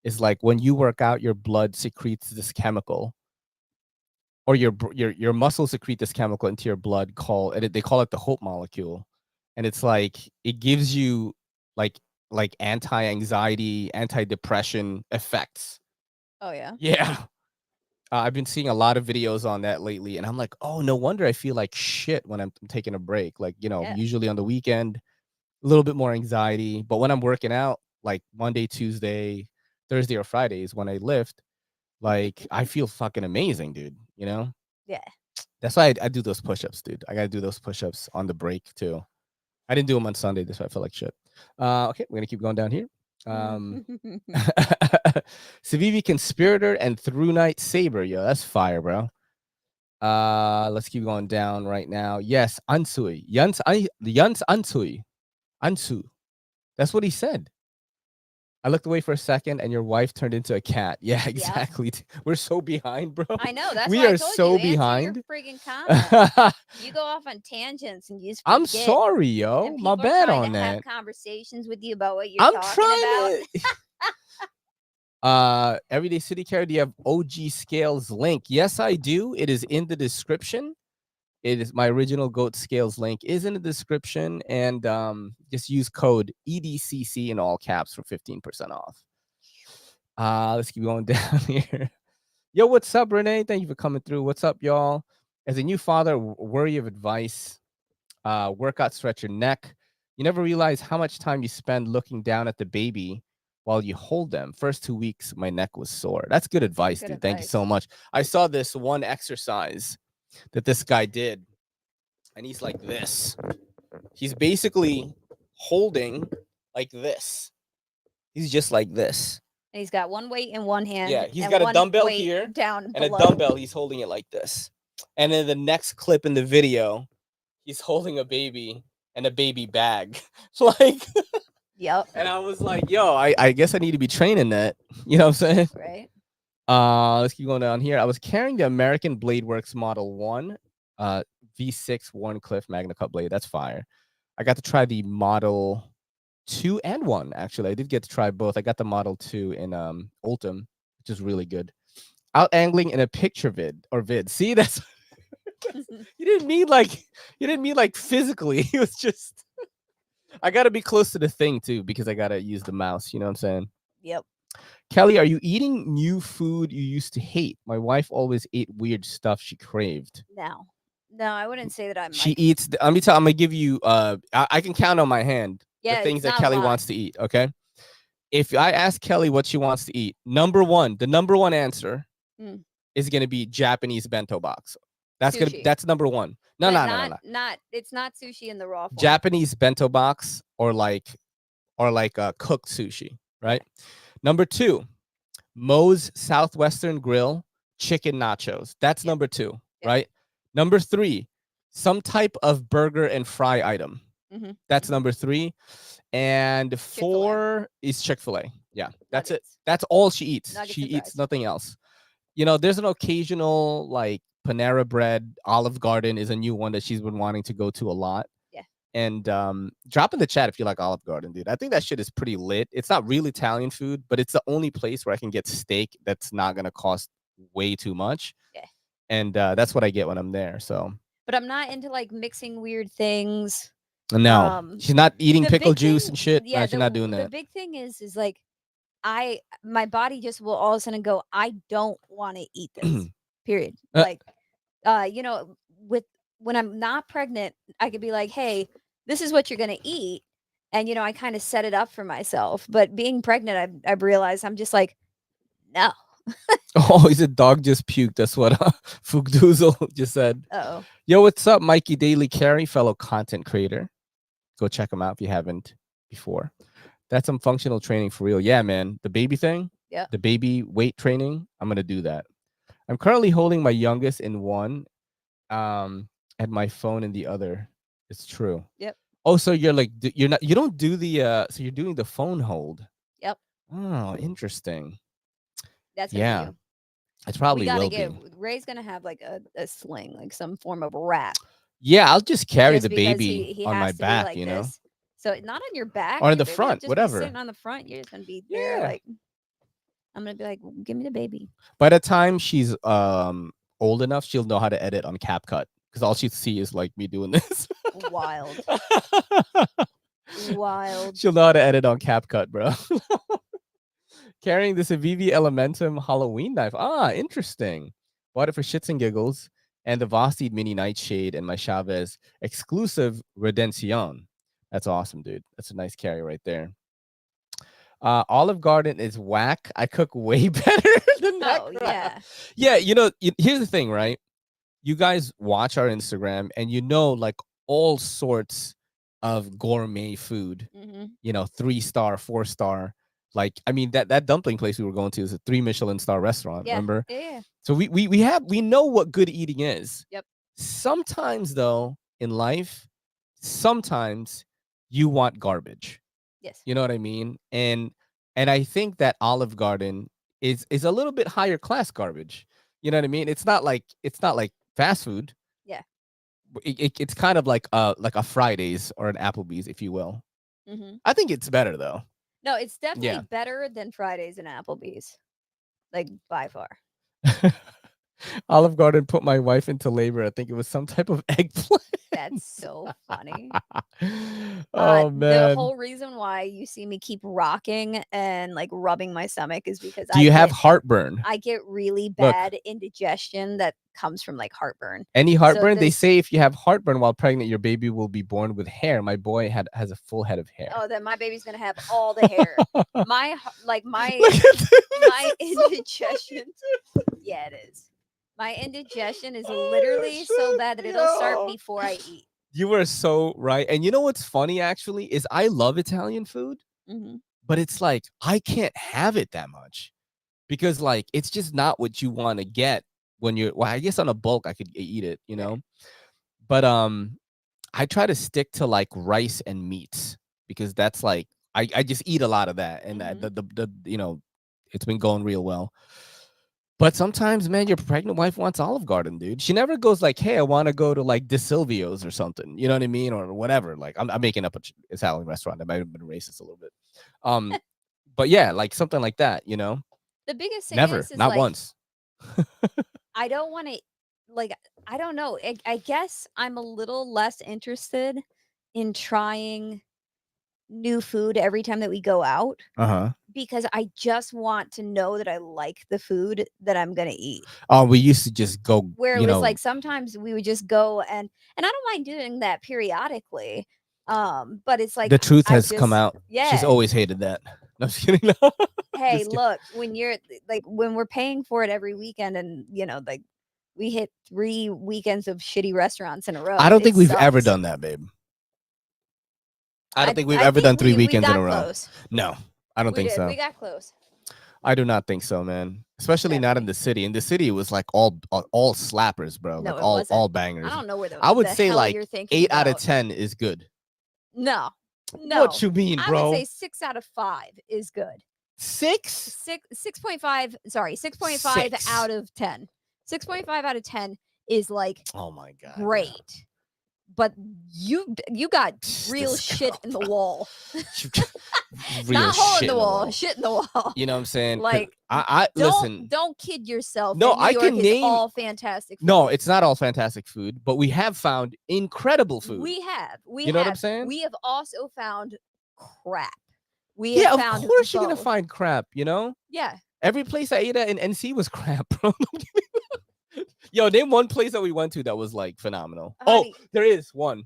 Is like when you work out, your blood secretes this chemical, or your muscles secrete this chemical into your blood. They call it the hope molecule, and it's like it gives you like anti-anxiety, anti-depression effects. Oh yeah. Yeah. I've been seeing a lot of videos on that lately, and I'm like, oh, no wonder I feel like shit when I'm taking a break. Like, usually on the weekend, a little bit more anxiety. But when I'm working out, like Monday, Tuesday, Thursday, or Fridays, when I lift, like I feel fucking amazing, dude. You know? Yeah. That's why I do those push-ups, dude. I gotta do those push-ups on the break too. I didn't do them on Sunday, that's why I felt like shit. Okay, we're gonna keep going down here. Civivi Conspirator and Through Night Saber. Yo, that's fire, bro. Let's keep going down right now. Yes, Ansui. Yans Ansui. Ansu. That's what he said. I looked away for a second and your wife turned into a cat. Yeah, exactly. Yeah. We're so behind, bro. I know. That's we why are I told so you, behind. Your friggin' comment. You go off on tangents and you just forget. I'm sorry, yo. My bad on that. Have conversations with you about what you're talking about. Everyday City Carry, do you have OG Scales link? Yes, I do. It is in the description. It is my original Goat Scales link is in the description, and just use code EDCC in all caps for 15% off. Let's keep going down here. Yo, what's up, Renee? Thank you for coming through. What's up, y'all? As a new father, worry of advice. Workout, stretch your neck. You never realize how much time you spend looking down at the baby while you hold them. First 2 weeks, my neck was sore. That's good advice, dude. Thank you so much. I saw this one exercise that this guy did, and he's like this. He's basically holding like this. He's just like this. And he's got one weight in one hand. Yeah, he's got a dumbbell here down and below. A dumbbell. He's holding it like this. And then the next clip in the video, he's holding a baby and a baby bag. Like Yep. And I was like, yo, I guess I need to be training that. You know what I'm saying? Right. Let's keep going down here. I was carrying the American Blade Works Model 1 V6 Warncliffe Magna Cut blade. That's fire. I got to try the Model 2 and 1, actually. I did get to try both. I got the Model 2 in Ultim, which is really good. Out angling in a picture vid. See, that's you didn't mean like physically. It was just I gotta be close to the thing too, because I gotta use the mouse, you know what I'm saying? Yep. Kelly, are you eating new food you used to hate? My wife always ate weird stuff she craved. No, I wouldn't say that I'm She like, eats I'm gonna give you I can count on my hand the yeah, things it's that not a Kelly lot. wants to eat, okay? If I ask Kelly what she wants to eat, the number one answer is gonna be Japanese bento box. That's number one. No. It's not sushi in the raw form. Japanese bento box or like cooked sushi, right? Yeah. Number 2, Moe's Southwestern Grill chicken nachos. That's number 2, right? Number 3, some type of burger and fry item. That's number 3. And 4 is Chick-fil-A. Yeah, that's it. That's all she eats. Nuggets she and eats fries. nothing else. You know, there's an occasional like Panera Bread, Olive Garden is a new one that she's been wanting to go to a lot. Yeah. And drop in the chat if you like Olive Garden, dude. I think that shit is pretty lit. It's not real Italian food, but it's the only place where I can get steak that's not gonna cost way too much. Yeah. And that's what I get when I'm there. So. But I'm not into like mixing weird things. No, she's not eating pickle juice and shit. Yeah, no, she's not doing the that. big thing is like my body just will all of a sudden go, I don't want to eat this. Period. Like, you know, when I'm not pregnant, I could be like, hey, this is what you're gonna eat, and you know, I kind of set it up for myself. But being pregnant, I've realized I'm just like, no. Oh, he said dog just puked. That's what Fugdoozle just said. Uh-oh. Yo, what's up, Mikey Daily Carry, fellow content creator? Go check him out if you haven't before. That's some functional training for real. Yeah, man. The baby thing, the baby weight training, I'm going to do that. I'm currently holding my youngest in one and my phone in the other. It's true. Yep. Oh, so you're like, you don't do the, so you're doing the phone hold. Yep. Oh, interesting. That's going to be you. It's probably will be. Ray's going to have like a sling, like some form of wrap. Yeah, I'll just carry the baby he on my back, like you know? This. So not on your back. Or in the front, whatever. Sitting on the front, you're just going to be there like, I'm going to be like, give me the baby. By the time she's old enough, she'll know how to edit on CapCut because all she'll see is like me doing this. Wild. Wild. She'll know how to edit on CapCut, bro. Carrying this Avivi Elementum Halloween knife. Ah, interesting. Bought it for shits and giggles. And the Vosteed Mini Nightshade and my Chavez exclusive Redencion. That's awesome, dude. That's a nice carry right there. Olive Garden is whack. I cook way better than that. Oh, yeah. Yeah, you know, here's the thing, right? You guys watch our Instagram and you know, like all sorts of gourmet food, you know, 3-star, 4-star. Like, I mean, that dumpling place we were going to is a 3 Michelin star restaurant, remember? Yeah. So we know what good eating is. Yep. Sometimes though, in life, sometimes you want garbage. Yes. You know what I mean? And I think that Olive Garden is a little bit higher class garbage. You know what I mean? It's not like fast food. Yeah. It's kind of like a Fridays or an Applebee's, if you will. I think it's better though. No, it's definitely better than Fridays and Applebee's. Like by far. Olive Garden put my wife into labor. I think it was some type of eggplant. That's so funny. Oh man. The whole reason why you see me keep rocking and like rubbing my stomach is because Do you have heartburn? I get really bad indigestion that comes from like heartburn. Any heartburn? So they say if you have heartburn while pregnant, your baby will be born with hair. My boy has a full head of hair. Oh, then my baby's gonna have all the hair. my indigestion. Yeah, it is. My indigestion is literally so bad that it'll start before I eat. You were so right. And you know what's funny actually is I love Italian food, but it's like I can't have it that much because like it's just not what you want to get when you're. Well, I guess on a bulk I could eat it, you know. But I try to stick to like rice and meats because that's like I just eat a lot of that, and the you know, it's been going real well. But sometimes, man, your pregnant wife wants Olive Garden, dude. She never goes like, "Hey, I want to go to like De Silvio's or something." You know what I mean, or whatever. Like, I'm making up a Italian restaurant. That might have been racist a little bit. But yeah, like something like that. You know, the biggest thing never, is not like, once. I don't want to, like, I don't know. I guess I'm a little less interested in trying new food every time that we go out. Because I just want to know that I like the food that I'm gonna eat. Oh, we used to just go where it was like sometimes we would just go and I don't mind doing that periodically. But it's like the truth has come out. Yeah. She's always hated that. No, I'm just kidding. Hey, look, when you're like when we're paying for it every weekend and like we hit 3 weekends of shitty restaurants in a row. I don't think we've ever done that, babe. I don't think we've ever done 3 weekends in a row. Close. No, I don't think so. We got close. I do not think so, man. Especially not in the city. In the city, it was like all slappers, bro. No, like all bangers. I don't know where I would say hell like you're thinking 8 out of about. 10 is good. No. What you mean, bro? I would say 6 out of 5 is good. 6.5. Sorry, 6.5 out of 10. 6.5 out of 10 is like, oh my god, great. Yeah. But you got real shit in the wall. Not hole in the wall, shit in the wall. You know what I'm saying? Like, I listen. Don't kid yourself. No, I can name all fantastic food. No, it's not all fantastic food, but we have found incredible food. We have. You know what I'm saying? We have also found crap. Yeah, of course you're gonna find crap. You know? Yeah. Every place I ate at in NC was crap, bro. Yo, name one place that we went to that was like phenomenal. Honey, there is one.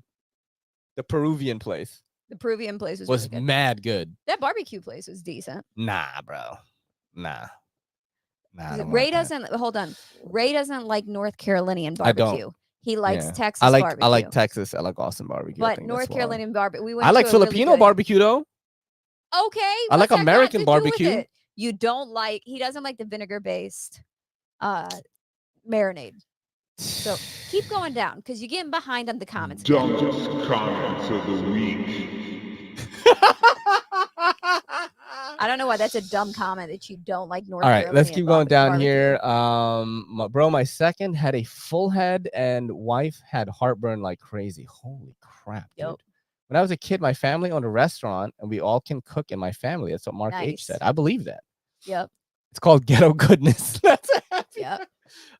The Peruvian place. The Peruvian place was really good. Mad good. That barbecue place was decent. Nah, bro. Nah. Ray doesn't hold on. Ray doesn't like North Carolinian barbecue. I don't. He likes Texas barbecue. I like Texas. I like Austin barbecue. But North Carolinian barbecue. I like Filipino barbecue though. Okay. I like American barbecue. You don't like. He doesn't like the vinegar based marinade. So keep going down because you're getting behind on the comments. Dumbest comments of the week. I don't know why that's a dumb comment that you don't like North Carolina. All right, let's keep going down barbecue. Here. My second had a full head and wife had heartburn like crazy. Holy crap, dude. When I was a kid, my family owned a restaurant and we all can cook in my family. That's what Mark H said. I believe that. Yep. It's called ghetto goodness. That's yep.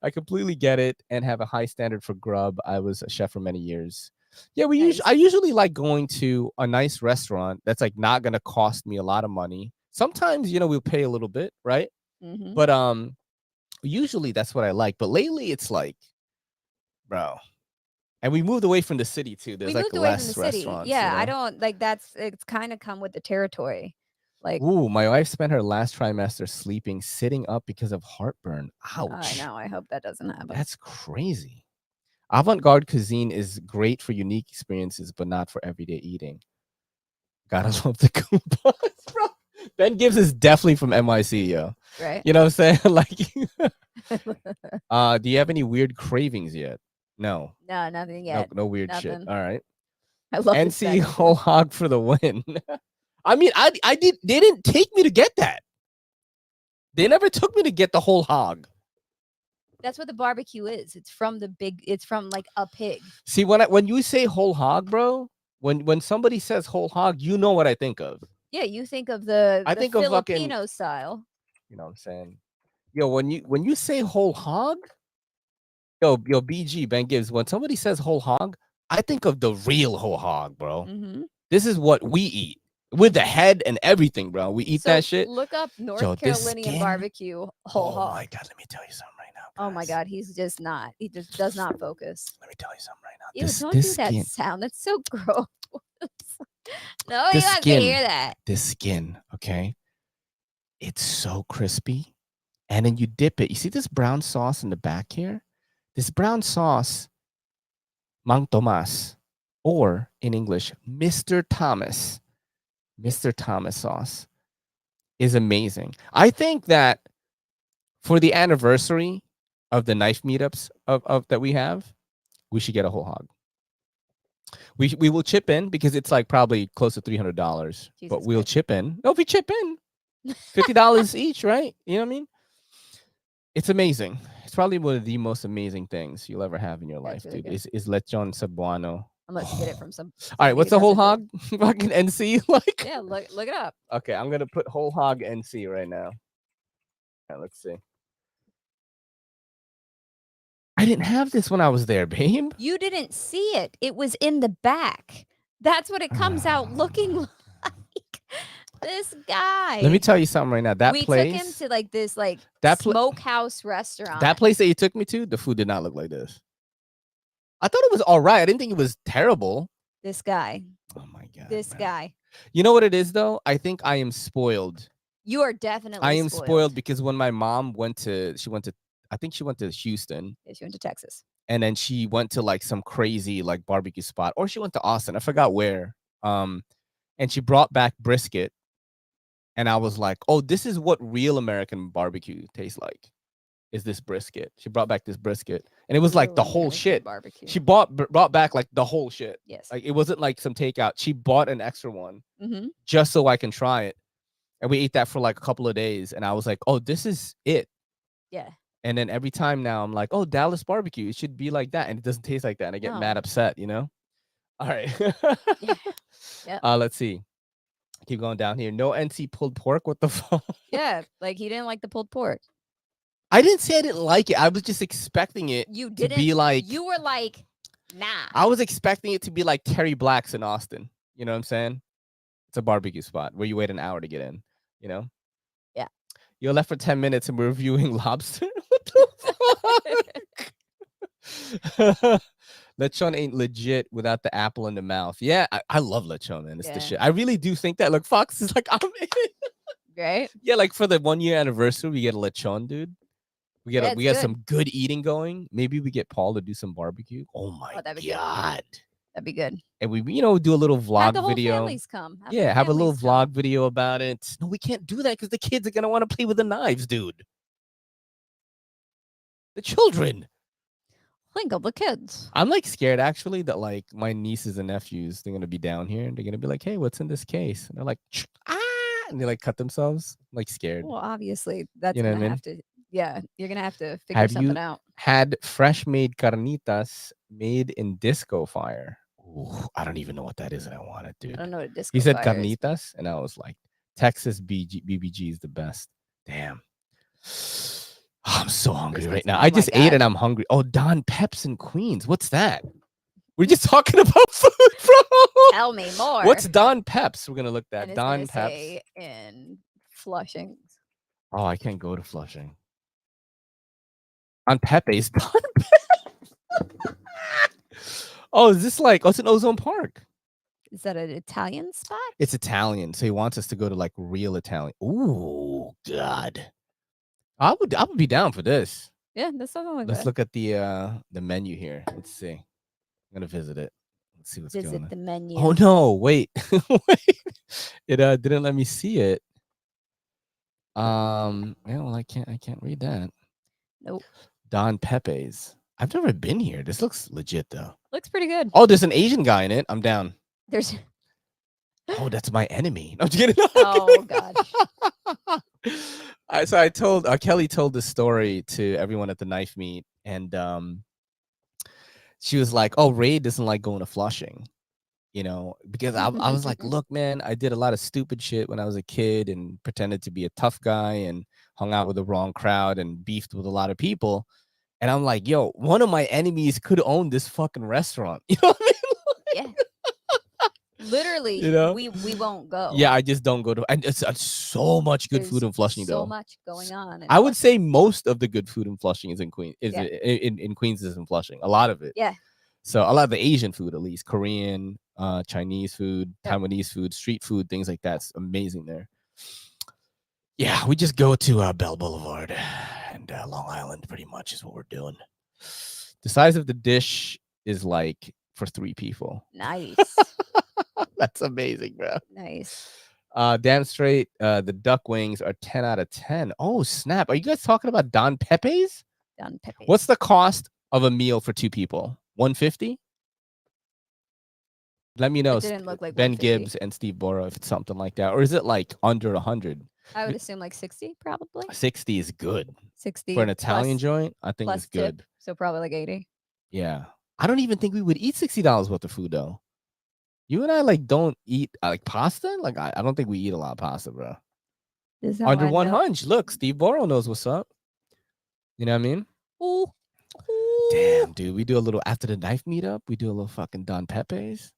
I completely get it and have a high standard for grub. I was a chef for many years. Yeah, I usually like going to a nice restaurant that's like not gonna cost me a lot of money. Sometimes, we'll pay a little bit, right? Mm-hmm. But usually that's what I like. But lately it's like, bro. And we moved away from the city too. There's like less restaurants. Yeah, I don't like it's kind of come with the territory. Like, ooh, my wife spent her last trimester sitting up because of heartburn. Ouch. I know. I hope that doesn't happen. That's crazy. Avant-garde cuisine is great for unique experiences, but not for everyday eating. Gotta love the coupons, bro. Ben Gibbs is definitely from NYC, yo. Right. You know what I'm saying? Like, do you have any weird cravings yet? No. No, nothing yet. No weird shit. All right. I love NC whole hog for the win. I mean, they didn't take me to get that. They never took me to get the whole hog. That's what the barbecue is. It's from like a pig. See, when you say whole hog, bro, when somebody says whole hog, you know what I think of. Yeah, you think of the Filipino style. You know what I'm saying? Yo, when you say whole hog, yo, BG, Ben Gibbs, when somebody says whole hog, I think of the real whole hog, bro. Mm-hmm. This is what we eat. With the head and everything, bro. We eat that shit. Look up North Carolinian barbecue whole hog. Oh my god, let me tell you something right now. Guys. Oh my god, he's just not. He just does not focus. Let me tell you something right now. Don't do that sound. That's so gross. No, you have to hear that. The skin, okay? It's so crispy. And then you dip it. You see this brown sauce in the back here? This brown sauce, Mang Tomas, or in English, Mr. Thomas. Mr. Thomas sauce is amazing. I think that for the anniversary of the knife meetups of that we have, we should get a whole hog. We will chip in because it's like probably close to $300. But we'll chip in. No, if we chip in $50 each, right? You know what I mean? It's amazing. It's probably one of the most amazing things you'll ever have in your life, really dude. Is lechon cebuano. Unless you get it from some. All right, what's the whole hog? Fucking NC, like. Yeah, look it up. Okay, I'm gonna put whole hog NC right now. All right, let's see. I didn't have this when I was there, babe. You didn't see it. It was in the back. That's what it comes out looking like. This guy. Let me tell you something right now. That we place. took him to like this smokehouse restaurant. That place that you took me to, the food did not look like this. I thought it was all right. I didn't think it was terrible. This guy. Oh my god. This guy. You know what it is though? I think I am spoiled. You are definitely. I am spoiled because when my mom I think she went to Houston. Yeah, she went to Texas. And then she went to like some crazy like barbecue spot, or she went to Austin. I forgot where. And she brought back brisket. And I was like, oh, this is what real American barbecue tastes like. Is this brisket? She brought back this brisket, and it was like the whole shit. Barbecue. She brought back like the whole shit. Yes. Like it wasn't like some takeout. She bought an extra one just so I can try it. And we ate that for like a couple of days, and I was like, oh, this is it. Yeah. And then every time now I'm like, oh, Dallas barbecue, it should be like that, and it doesn't taste like that, and I get mad upset, you know. All right. Yeah. Let's see. Keep going down here. No NC pulled pork. What the fuck? Yeah, like he didn't like the pulled pork. I didn't say I didn't like it. I was just expecting it to be like. You were like, nah. I was expecting it to be like Terry Black's in Austin. You know what I'm saying? It's a barbecue spot where you wait an hour to get in. You know? Yeah. You're left for 10 minutes and we're reviewing lobster. What the fuck? Lechon ain't legit without the apple in the mouth. Yeah, I love lechon, man. It's the shit. I really do think that. Look, Fox is like, I'm in. Right? Yeah, like for the 1 year anniversary, we get a lechon, dude. We get some good eating going. Maybe we get Paul to do some barbecue. Oh my god, that'd be good. And we, do a little vlog have the whole video. Families come. Have a little vlog video about it. No, we can't do that because the kids are gonna want to play with the knives, dude. The children. Think of the kids. I'm like scared actually that like my nieces and nephews, they're gonna be down here and they're gonna be like, hey, what's in this case? And they're like, ah, and they like cut themselves. I'm like scared. Well, obviously that's you know gonna have to. Yeah, you're gonna have to figure something out. Had fresh made carnitas made in disco fire. Ooh, I don't even know what that is, and I want it, dude. I don't know what disco. He said fire carnitas, is. and I was like, Texas BBG is the best. Damn. Oh, I'm so hungry right now. I just ate and I'm hungry. Oh, Don Peps in Queens. What's that? We're just talking about food, bro. Tell me more. What's Don Peps? We're gonna look that. And Don Peps in Flushing. Oh, I can't go to Flushing. On Pepe's Don Oh, is this like? Oh, it's in Ozone Park. Is that an Italian spot? It's Italian, so he wants us to go to like real Italian. Ooh, God. I would be down for this. Yeah, that's something like Let's look at the menu here. Let's see. I'm gonna visit it. Let's see what's going on. Visit the menu. Oh no, wait. Wait. It didn't let me see it. Yeah, well, I can't read that. Nope. Don Pepe's. I've never been here. This looks legit though. Looks pretty good. Oh, there's an Asian guy in it. I'm down. There's Oh, that's my enemy. No, I'm just kidding. Oh god. So I told Kelly told this story to everyone at the knife meet, and she was like, "Oh, Ray doesn't like going to Flushing," because I was like, "Look, man, I did a lot of stupid shit when I was a kid and pretended to be a tough guy and hung out with the wrong crowd and beefed with a lot of people." And I'm like, "Yo, one of my enemies could own this fucking restaurant." You know what I mean? Yeah. Literally, we won't go. Yeah, I just don't go to. And it's so much good food in Flushing, though. So much going on. I would say most of the good food in Flushing is in Queens. In Queens is in Flushing. A lot of it. Yeah. So a lot of the Asian food, at least Korean, Chinese food, Taiwanese food, street food, things like that's amazing there. Yeah, we just go to Bell Boulevard and Long Island. Pretty much is what we're doing. The size of the dish is like for 3 people. Nice. That's amazing, bro. Nice. Damn straight. The duck wings are 10 out of 10. Oh, snap. Are you guys talking about Don Pepe's? Don Pepe's. What's the cost of a meal for 2 people? $150? Let me know. It didn't look like Ben 150. Gibbs and Steve Borrow if it's something like that, or is it like under 100? I would assume like 60, probably. 60 is good 60 for an Italian plus, joint. I think plus it's good. tip, so probably like 80. Yeah, I don't even think we would eat $60 worth of food though. You and I like don't eat like pasta. Like I don't think we eat a lot of pasta, bro. Under 100. Look, Steve Borrow knows what's up. You know what I mean? Ooh. Damn, dude. We do a little after the knife meetup. We do a little fucking Don Pepe's.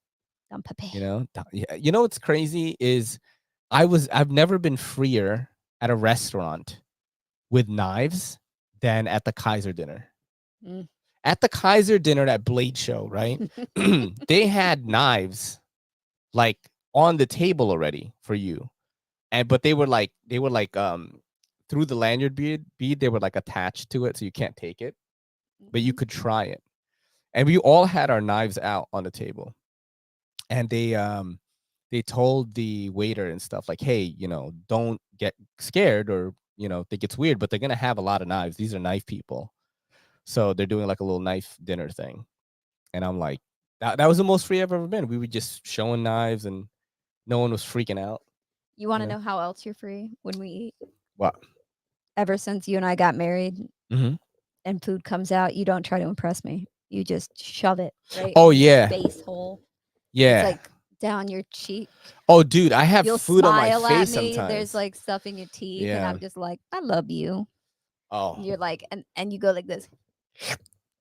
Don Pepe. You know, yeah. You know what's crazy is I've never been freer at a restaurant with knives than at the Kaiser dinner. Mm. At the Kaiser dinner at Blade Show, right? They had knives like on the table already for you. But they were like through the lanyard bead, they were like attached to it, so you can't take it. But you could try it. And we all had our knives out on the table. And they told the waiter and stuff like, hey, you know, don't get scared or, you know, think it's weird, but they're gonna have a lot of knives. These are knife people. So they're doing like a little knife dinner thing. And I'm like, that was the most free I've ever been. We were just showing knives and no one was freaking out. You want to know how else you're free when we eat? What? Ever since you and I got married Mm-hmm. and food comes out, you don't try to impress me. You just shove it right Oh, in your yeah. face hole. Yeah. It's like down your cheek. Oh, dude, I have You'll food on my smile face at me. sometimes. There's like stuff in your teeth, and Yeah. I'm just like, I love you. Oh, And you're like, and you go like this,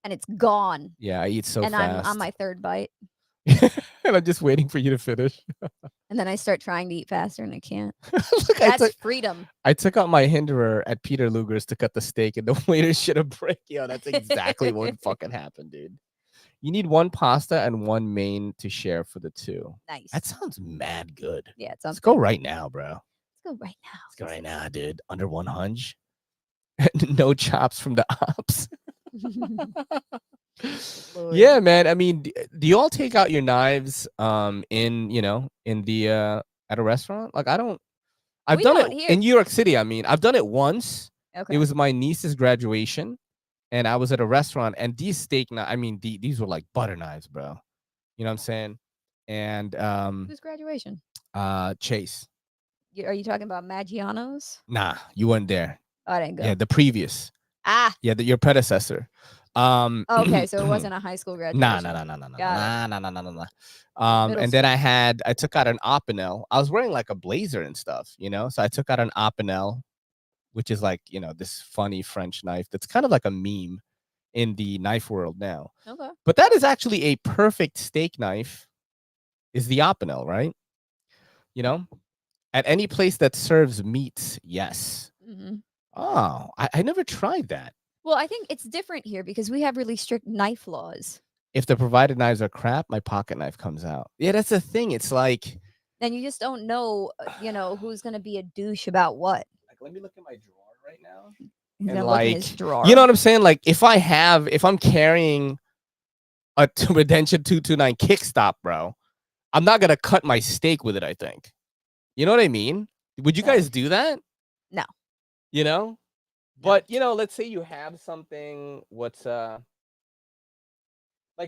and it's gone. yeah, I eat so And fast. I'm on my third bite, and I'm just waiting for you to finish. and then I start trying to eat faster, and I can't. Look, That's freedom. I took out my hinderer at Peter Luger's to cut the steak, and the waiter should have break. Yo, that's exactly what fucking happened, dude. You need one pasta and one main to share for the two. Nice. That sounds mad good. Yeah, it sounds Let's go good. right now, bro. Let's go right now. Let's go right now, dude. Under 100. No chops from the ops. Yeah, man. I mean, do you all take out your knives in, you know, in the at a restaurant? Like I've done it here. in New York City. I mean, I've done it once. Okay. It was my niece's graduation and I was at a restaurant and these steak knives, I mean, these were like butter knives, bro. You know what I'm saying? And Whose graduation? Chase. Are you talking about Maggiano's? Nah, you weren't there. Oh, I didn't go. Yeah, the previous. Ah. Yeah, your predecessor. Okay, so it wasn't a high school graduation. Nah. And then I took out an Opinel. I was wearing like a blazer and stuff, you know. So I took out an Opinel, which is like, you know, this funny French knife that's kind of like a meme in the knife world now. Okay. But that is actually a perfect steak knife. Is the Opinel, right? You know, at any place that serves meats, yes. Mm-hmm. Oh, I never tried that. Well, I think it's different here because we have really strict knife laws. If the provided knives are crap, my pocket knife comes out. Yeah, that's the thing. It's like, and you just don't know, you know, who's gonna be a douche about what. Like, let me look at my drawer right now. He's and gonna like, look in his drawer. you know what I'm saying? Like, if I'm carrying a Redemption 229 kickstop, bro, I'm not gonna cut my steak with it. I think. You know what I mean? Would you guys do that? No. You know. But, you know, let's say you have something, like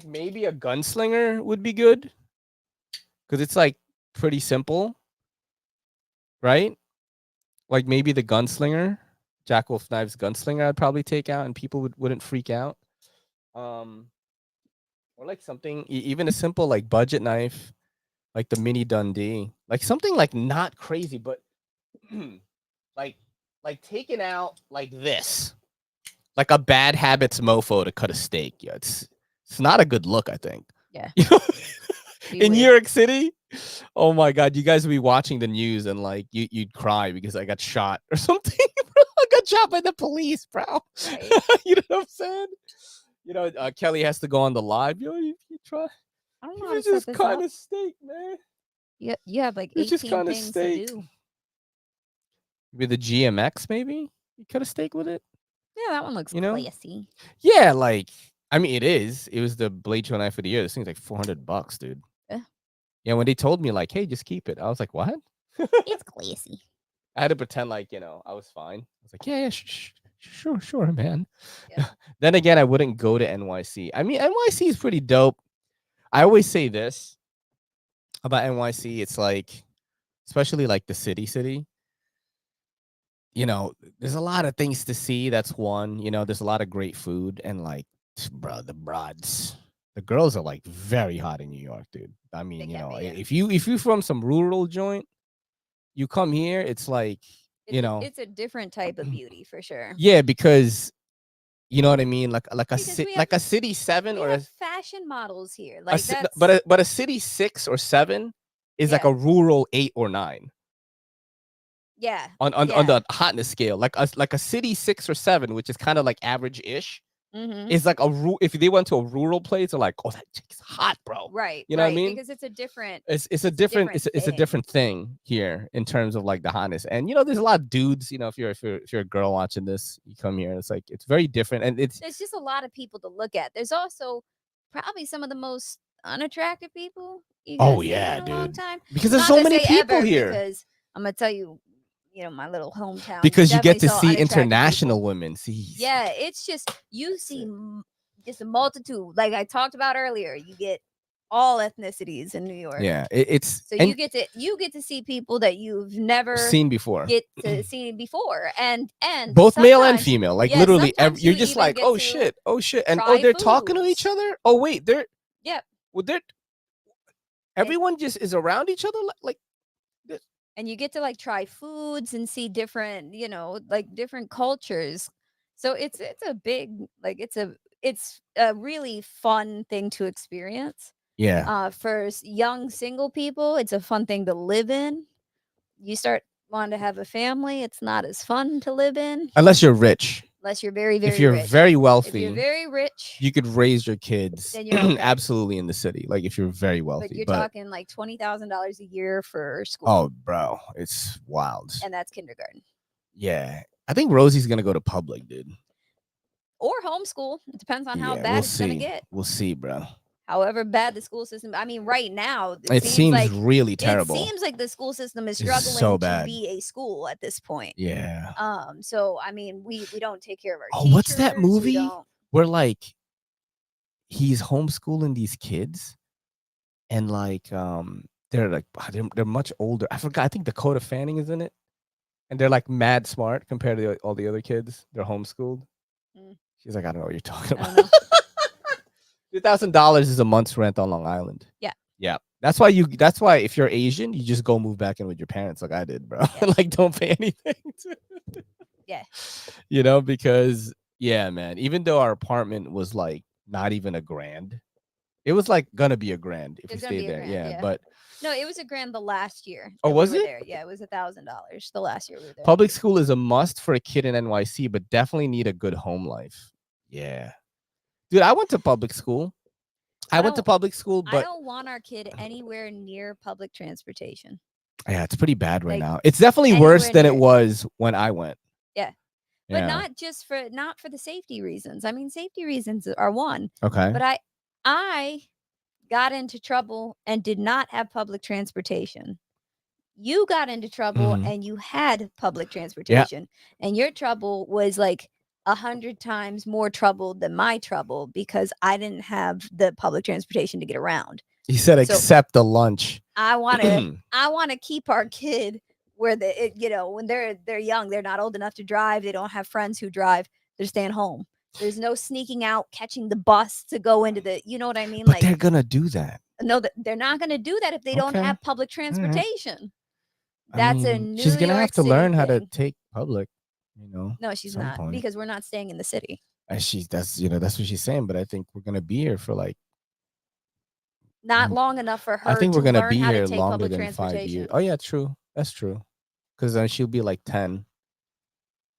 maybe a gunslinger would be good. Because it's like pretty simple. Right? Like maybe the gunslinger, Jack Wolf Knives gunslinger, I'd probably take out and people wouldn't freak out. Or like something, even a simple like budget knife, like the Mini Dundee. Like something like not crazy, but like taking out like this. Like a Bad Habits mofo to cut a steak. Yeah, it's not a good look, I think. Yeah. You know? In New York City, oh my God, you guys would be watching the news and like you'd cry because I got shot or something. Bro. I got shot by the police, bro. Right. You know what I'm saying? You know, Kelly has to go on the live. Yo, you try. I don't know. You just kind of steak, man. Yeah, you have like 18 things to do. Maybe the GMX, maybe you cut a steak with it. Yeah, that one looks classy. Yeah, like I mean, it is. It was the Blade Show knife of the year. This thing's like $400, dude. Yeah. Yeah. When they told me like, hey, just keep it, I was like, what? It's classy. I had to pretend like I was fine. I was like, yeah, sure, man. Yeah. Then again, I wouldn't go to NYC. I mean, NYC is pretty dope. I always say this. about NYC, it's like, especially like the city, you know, there's a lot of things to see. That's one. You know, there's a lot of great food, and like, bro, the broads, the girls are like very hot in New York, dude. I mean, you know, if you from some rural joint, you come here, it's like, you know, it's a different type of beauty for sure. Yeah, because you know what I mean, like Because a city 7 we or have fashion models here, like that's. but a city 6 or 7 is like Yeah. a rural 8 or 9 Yeah. on the hotness scale. Like a city 6 or 7, which is kind of like average-ish, Mhm. is like if they went to a rural place, they're like, oh, that chick's hot, bro. Right. You know what I mean? Because it's a different. It's a different thing here in terms of like the hotness. And you know, there's a lot of dudes. You know, if you're a girl watching this, you come here, and it's like it's very different, and there's just a lot of people to look at. There's also probably some of the most unattractive people you're gonna see in a long time. Because there's so many people here. Because I'm gonna tell you, my little hometown. Because you get to see international women. See, yeah, it's just you see just a multitude. Like I talked about earlier, you get all ethnicities in New York. Yeah, it's so you get to see people that you've never seen before. And both male and female, like literally, you're you just like, oh shit, and oh, they're talking to each other. Oh wait, they're everyone just is around each other like. And you get to like try foods and see different, like different cultures. So it's a big, like it's a really fun thing to experience. Yeah. For young single people, it's a fun thing to live in. You start wanting to have a family, it's not as fun to live in. Unless you're rich. Unless you're very, very rich. If you're very wealthy, if you're very rich, you could raise your kids then you're okay. absolutely in the city. Like if you're very wealthy. But you're talking like $20,000 a year for school. Oh, bro, it's wild. And that's kindergarten. Yeah. I think Rosie's going to go to public, dude. Or homeschool. It depends on how bad it's going to get. We'll see, bro. However bad the school system, I mean, right now it seems like really terrible. It seems like the school system is struggling to be a school at this point. Yeah. So I mean, we don't take care of our. Oh, what's that movie where like he's homeschooling these kids, and like they're like they're much older. I forgot. I think Dakota Fanning is in it, and they're like mad smart compared to all the other kids. They're homeschooled. She's like, I don't know what you're talking about. $2,000 is a month's rent on Long Island. Yeah. Yeah. That's why if you're Asian, you just go move back in with your parents like I did, bro. Yeah. Like don't pay anything. Yeah. You know, because yeah, man, even though our apartment was like not even $1,000, it was like gonna be $1,000 if we stayed there. Yeah. But no, it was $1,000 the last year. Oh, was it? There. Yeah, it was $1,000 the last year we were there. Public school is a must for a kid in NYC, but definitely need a good home life. Yeah. Dude, I went to public school. I went to public school, but I don't want our kid anywhere near public transportation. Yeah, it's pretty bad right now. It's definitely worse than it was when I went. Yeah. But not for the safety reasons. I mean, safety reasons are one. Okay. But I got into trouble and did not have public transportation. You got into trouble and you had public transportation. Yeah. And your trouble was like 100 times more trouble than my trouble because I didn't have the public transportation to get around. He said, "Except the lunch." I want to keep our kid where when they're young, they're not old enough to drive. They don't have friends who drive. They're staying home. There's no sneaking out, catching the bus to go into the. You know what I mean? But they're gonna do that. No, they're not gonna do that if they don't have public transportation. That's a New She's gonna York have to City learn how thing. to take public. You know. No, she's not because we're not staying in the city. That's what she's saying. But I think we're gonna be here for like not long enough for her. I think we're gonna learn be how here to take longer than 5 years. Oh yeah, true. That's true. Because then she'll be like 10,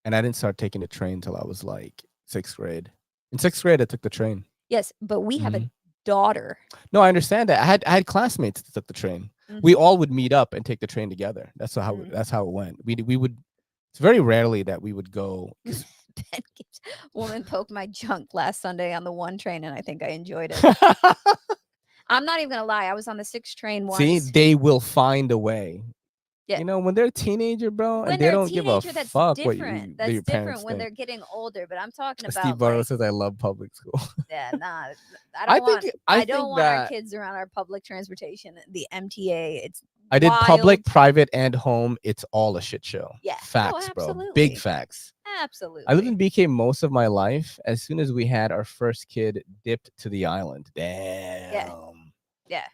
and I didn't start taking the train till I was like 6th grade. In 6th grade, I took the train. Yes, but we have a daughter. No, I understand that. I had classmates that took the train. We all would meet up and take the train together. That's how it went. We would. It's very rarely that we would go. Woman poked my junk last Sunday on the 1 train, and I think I enjoyed it. I'm not even gonna lie. I was on the 6 train once. See, they will find a way. Yeah. You know, when they're a teenager, bro, When and they they're a don't give a teenager, that's fuck what different. your That's parents different when think. they're getting older. But I'm talking Steve about Burrow like, says, "I love public school." yeah, nah. I I think don't want our that kids around our public transportation. The MTA, it's I did wild. public, private, and home. It's all a shit show. Yeah. Facts, Oh, bro. absolutely. Big facts. Absolutely. I lived in BK most of my life. As soon as we had our first kid, dipped to the island. Damn. Yeah.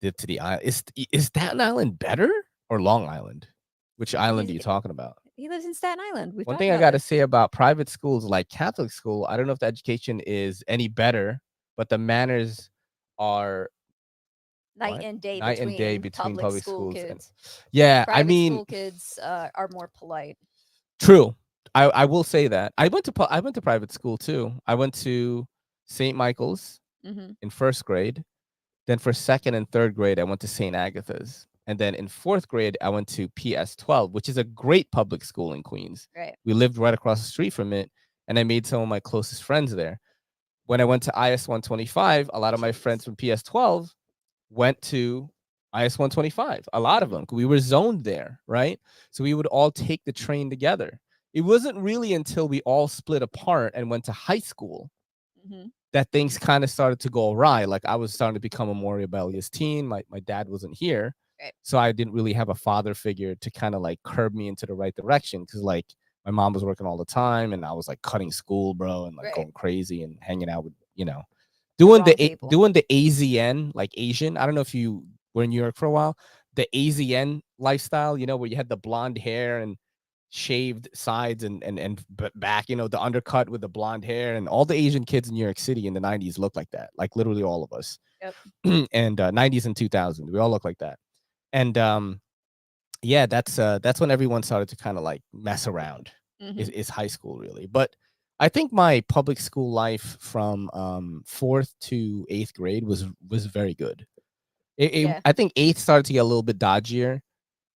Dipped to the island. Is Staten Island better or Long Island? Which island are you talking about? He lives in Staten Island. One thing I got to say about private schools like Catholic school, I don't know if the education is any better, but the manners are night and day between public school kids. Yeah, Private I mean, school kids are more polite. True. I will say that. I went to private school too. I went to St. Michael's in first grade. Then for second and third grade, I went to St. Agatha's. And then in fourth grade, I went to PS 12, which is a great public school in Queens. Right. We lived right across the street from it, and I made some of my closest friends there. When I went to IS 125, a lot of my friends from PS 12 went to IS 125. A lot of them. We were zoned there, right? So we would all take the train together. It wasn't really until we all split apart and went to high school that things kind of started to go awry. Like I was starting to become a more rebellious teen. My dad wasn't here. Right. So I didn't really have a father figure to kind of like curb me into the right direction. Cause like my mom was working all the time and I was like cutting school, bro, and like going crazy and hanging out with, doing the AZN, like Asian. I don't know if you were in New York for a while. The AZN lifestyle, where you had the blonde hair and shaved sides and back, the undercut with the blonde hair, and all the Asian kids in New York City in the 90s looked like that, like literally all of us. Yep. And 90s and 2000, we all look like that. And yeah, that's when everyone started to kind of like mess around. Is high school really. But I think my public school life from 4th to 8th grade was very good. I think 8th started to get a little bit dodgier.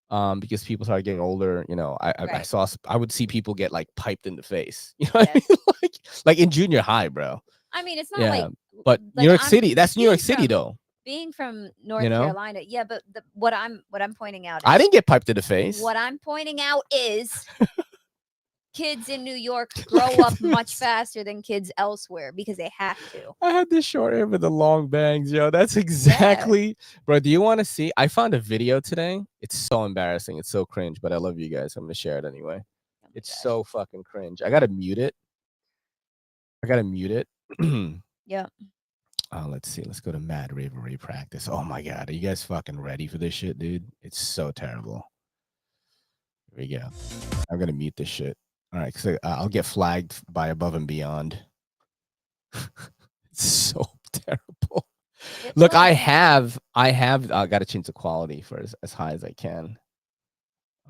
Because people started getting older, I would see people get like piped in the face, what I mean? like in junior high, bro. I mean, it's not like, but New York City, that's New York City though. Being from North Carolina, yeah, but what I'm pointing out is I didn't get piped in the face. What I'm pointing out is kids in New York grow up much faster than kids elsewhere because they have to. I had this short hair with the long bangs, yo. That's exactly, bro. Do you want to see? I found a video today. It's so embarrassing. It's so cringe, but I love you guys. I'm gonna share it anyway. It's so fucking cringe. I gotta mute it. Yeah. Oh, let's see. Let's go to Mad Ravery Practice. Oh my god, are you guys fucking ready for this shit, dude? It's so terrible. Here we go. I'm gonna mute this shit. All right, because I'll get flagged by Above and Beyond. It's so terrible. Look, I got to change the quality for as high as I can.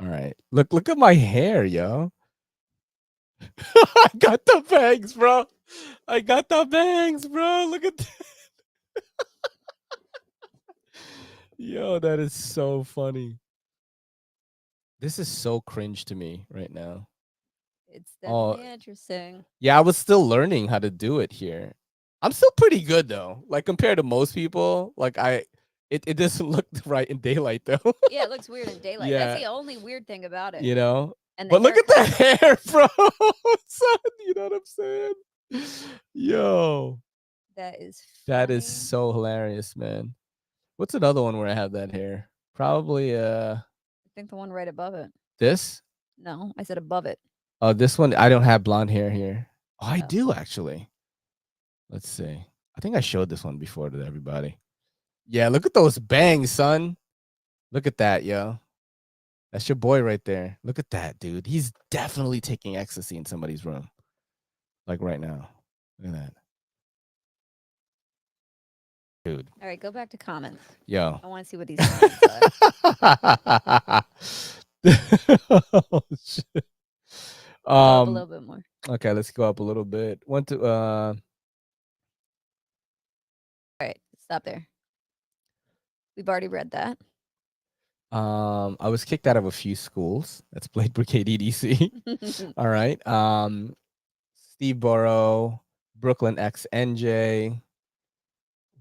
All right, look at my hair, yo. I got the bangs, bro. Look at that. Yo, that is so funny. This is so cringe to me right now. It's definitely interesting. Yeah, I was still learning how to do it here. I'm still pretty good though. Like compared to most people, like it doesn't look right in daylight though. Yeah, it looks weird in daylight. Yeah. That's the only weird thing about it. And but look at that hair, bro. Son, you know what I'm saying? Yo. That is funny. That is so hilarious, man. What's another one where I have that hair? Probably I think the one right above it. This? No, I said above it. Oh, this one, I don't have blonde hair here. Oh, I do actually. Let's see. I think I showed this one before to everybody. Yeah, look at those bangs, son. Look at that, yo. That's your boy right there. Look at that, dude. He's definitely taking ecstasy in somebody's room. Like right now. Look at that. Dude. All right, go back to comments. Yo. I want to see what these comments are. Oh, shit. Up a little bit more. Okay, let's go up a little bit. All right, stop there. We've already read that. I was kicked out of a few schools. That's Blade Brigade EDC. All right. Steve Burrow, Brooklyn X NJ,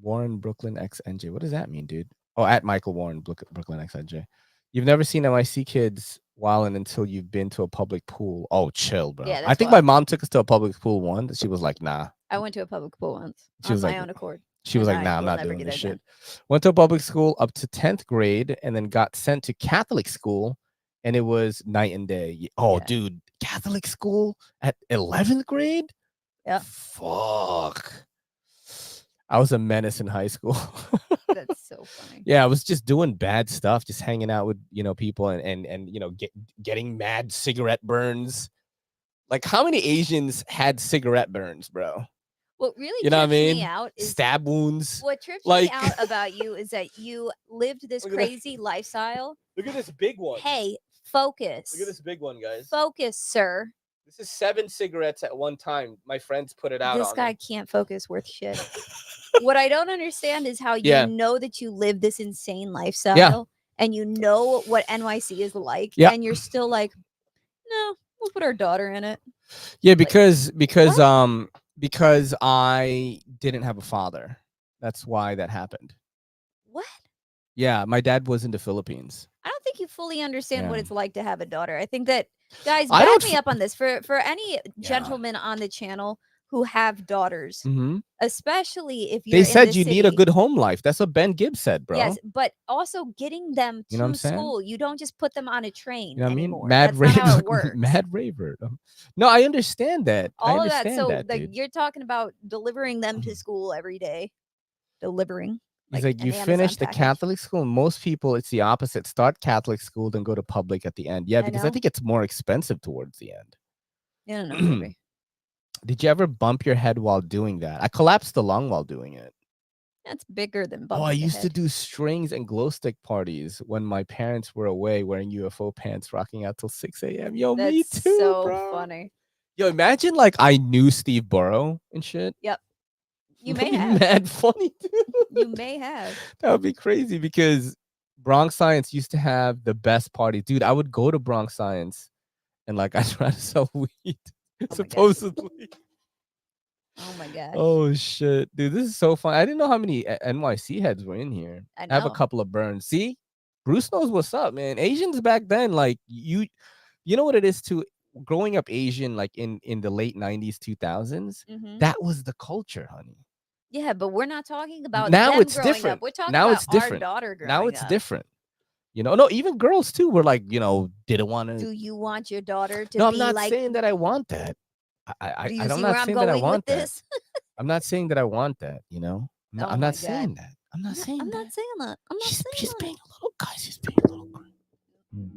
Warren Brooklyn X NJ. What does that mean, dude? Oh, at Michael Warren Brooklyn X NJ. You've never seen NYC kids wilding until you've been to a public pool. Oh, chill, bro. Yeah, I think my mom took us to a public pool once. She was like, nah. I went to a public pool once She was on like, my own accord. She was like, nah, I'm not doing this shit. Went to a public school up to 10th grade and then got sent to Catholic school, and it was night and day. Oh, dude, Catholic school at 11th grade? Yeah. Fuck. I was a menace in high school. That's so funny. Yeah, I was just doing bad stuff, just hanging out with, people and getting mad cigarette burns. Like, how many Asians had cigarette burns, bro? What really trips me out is stab wounds. What trips me out about you is that you lived this crazy lifestyle. Look at this big one. Hey, focus. Look at this big one, guys. Focus, sir. This is 7 cigarettes at one time. My friends put it out. This guy can't focus worth shit. What I don't understand is how you know that you live this insane lifestyle and you know what NYC is like, and you're still like, no, we'll put our daughter in it. Yeah, because I didn't have a father. That's why that happened. What? Yeah, my dad was in the Philippines. I don't think you fully understand what it's like to have a daughter. I think that, guys, back me up on this. For any gentlemen on the channel who have daughters, especially if you're they said you city, need a good home life. That's what Ben Gibbs said, bro. Yes, but also getting them to school. You don't just put them on a train. You know what anymore. I mean? Mad That's not how it works. Mad raver. No, I understand that. All of that. So you're talking about delivering them to school every day. Delivering. He's like you finish the Catholic school. Most people, it's the opposite. Start Catholic school, then go to public at the end. Yeah, because I think it's more expensive towards the end. Yeah, no, maybe. Did you ever bump your head while doing that? I collapsed the lung while doing it. That's bigger than bumping. Oh, I used to do strings and glow stick parties when my parents were away, wearing UFO pants, rocking out till 6 a.m. Yo, that's me too, so bro. Funny. Yo, imagine like I knew Steve Burrow and shit. Yep. You That'd may be have. Mad funny, dude. You may have. That would be crazy because Bronx Science used to have the best party. Dude, I would go to Bronx Science and like I try to sell weed. Supposedly. Oh my gosh. Oh shit, dude, this is so fun. I didn't know how many NYC heads were in here. I have a couple of burns. See, Bruce knows what's up, man. Asians back then, like you know what it is to growing up Asian, like in the late 90s, 2000s. That was the culture, honey. Yeah, but we're not talking about now. Them it's growing different. Up. We're talking now about it's different. Our daughter growing now it's up. different. No, even girls too were like, didn't want to. Do you want your daughter to? No, be I'm not like... saying that I want that. I'm not saying that I want that. I'm not saying that I want that. I'm not saying that. I'm not saying that. I'm not saying that. I'm not saying that. She's being a little guy. She's being a little girl.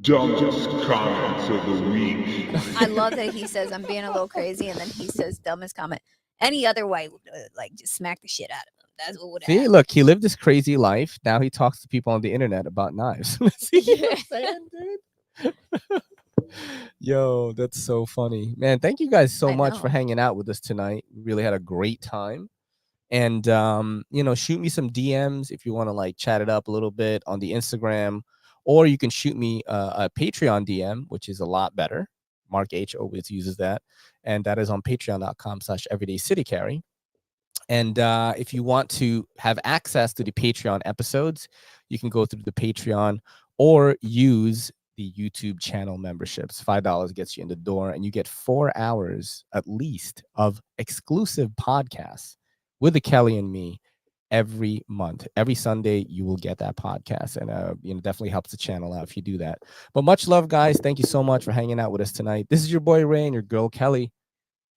Dumbest comments of the week. I love that he says I'm being a little crazy, and then he says dumbest comment. Any other way would like just smack the shit out of him. That's what would happen. See, look, he lived this crazy life. Now he talks to people on the internet about knives. See what I'm saying, dude? Yo, that's so funny, man. Thank you guys so much for hanging out with us tonight. We really had a great time. And shoot me some DMs if you want to like chat it up a little bit on the Instagram, or you can shoot me a Patreon DM, which is a lot better. Mark H always uses that, and that is on patreon.com/everydaycitycarry. And if you want to have access to the Patreon episodes, you can go through the Patreon or use the YouTube channel memberships. $5 gets you in the door, and you get 4 hours at least of exclusive podcasts with the Kelly and me every month. Every Sunday, you will get that podcast, and definitely helps the channel out if you do that. But much love, guys. Thank you so much for hanging out with us tonight. This is your boy Ray and your girl Kelly.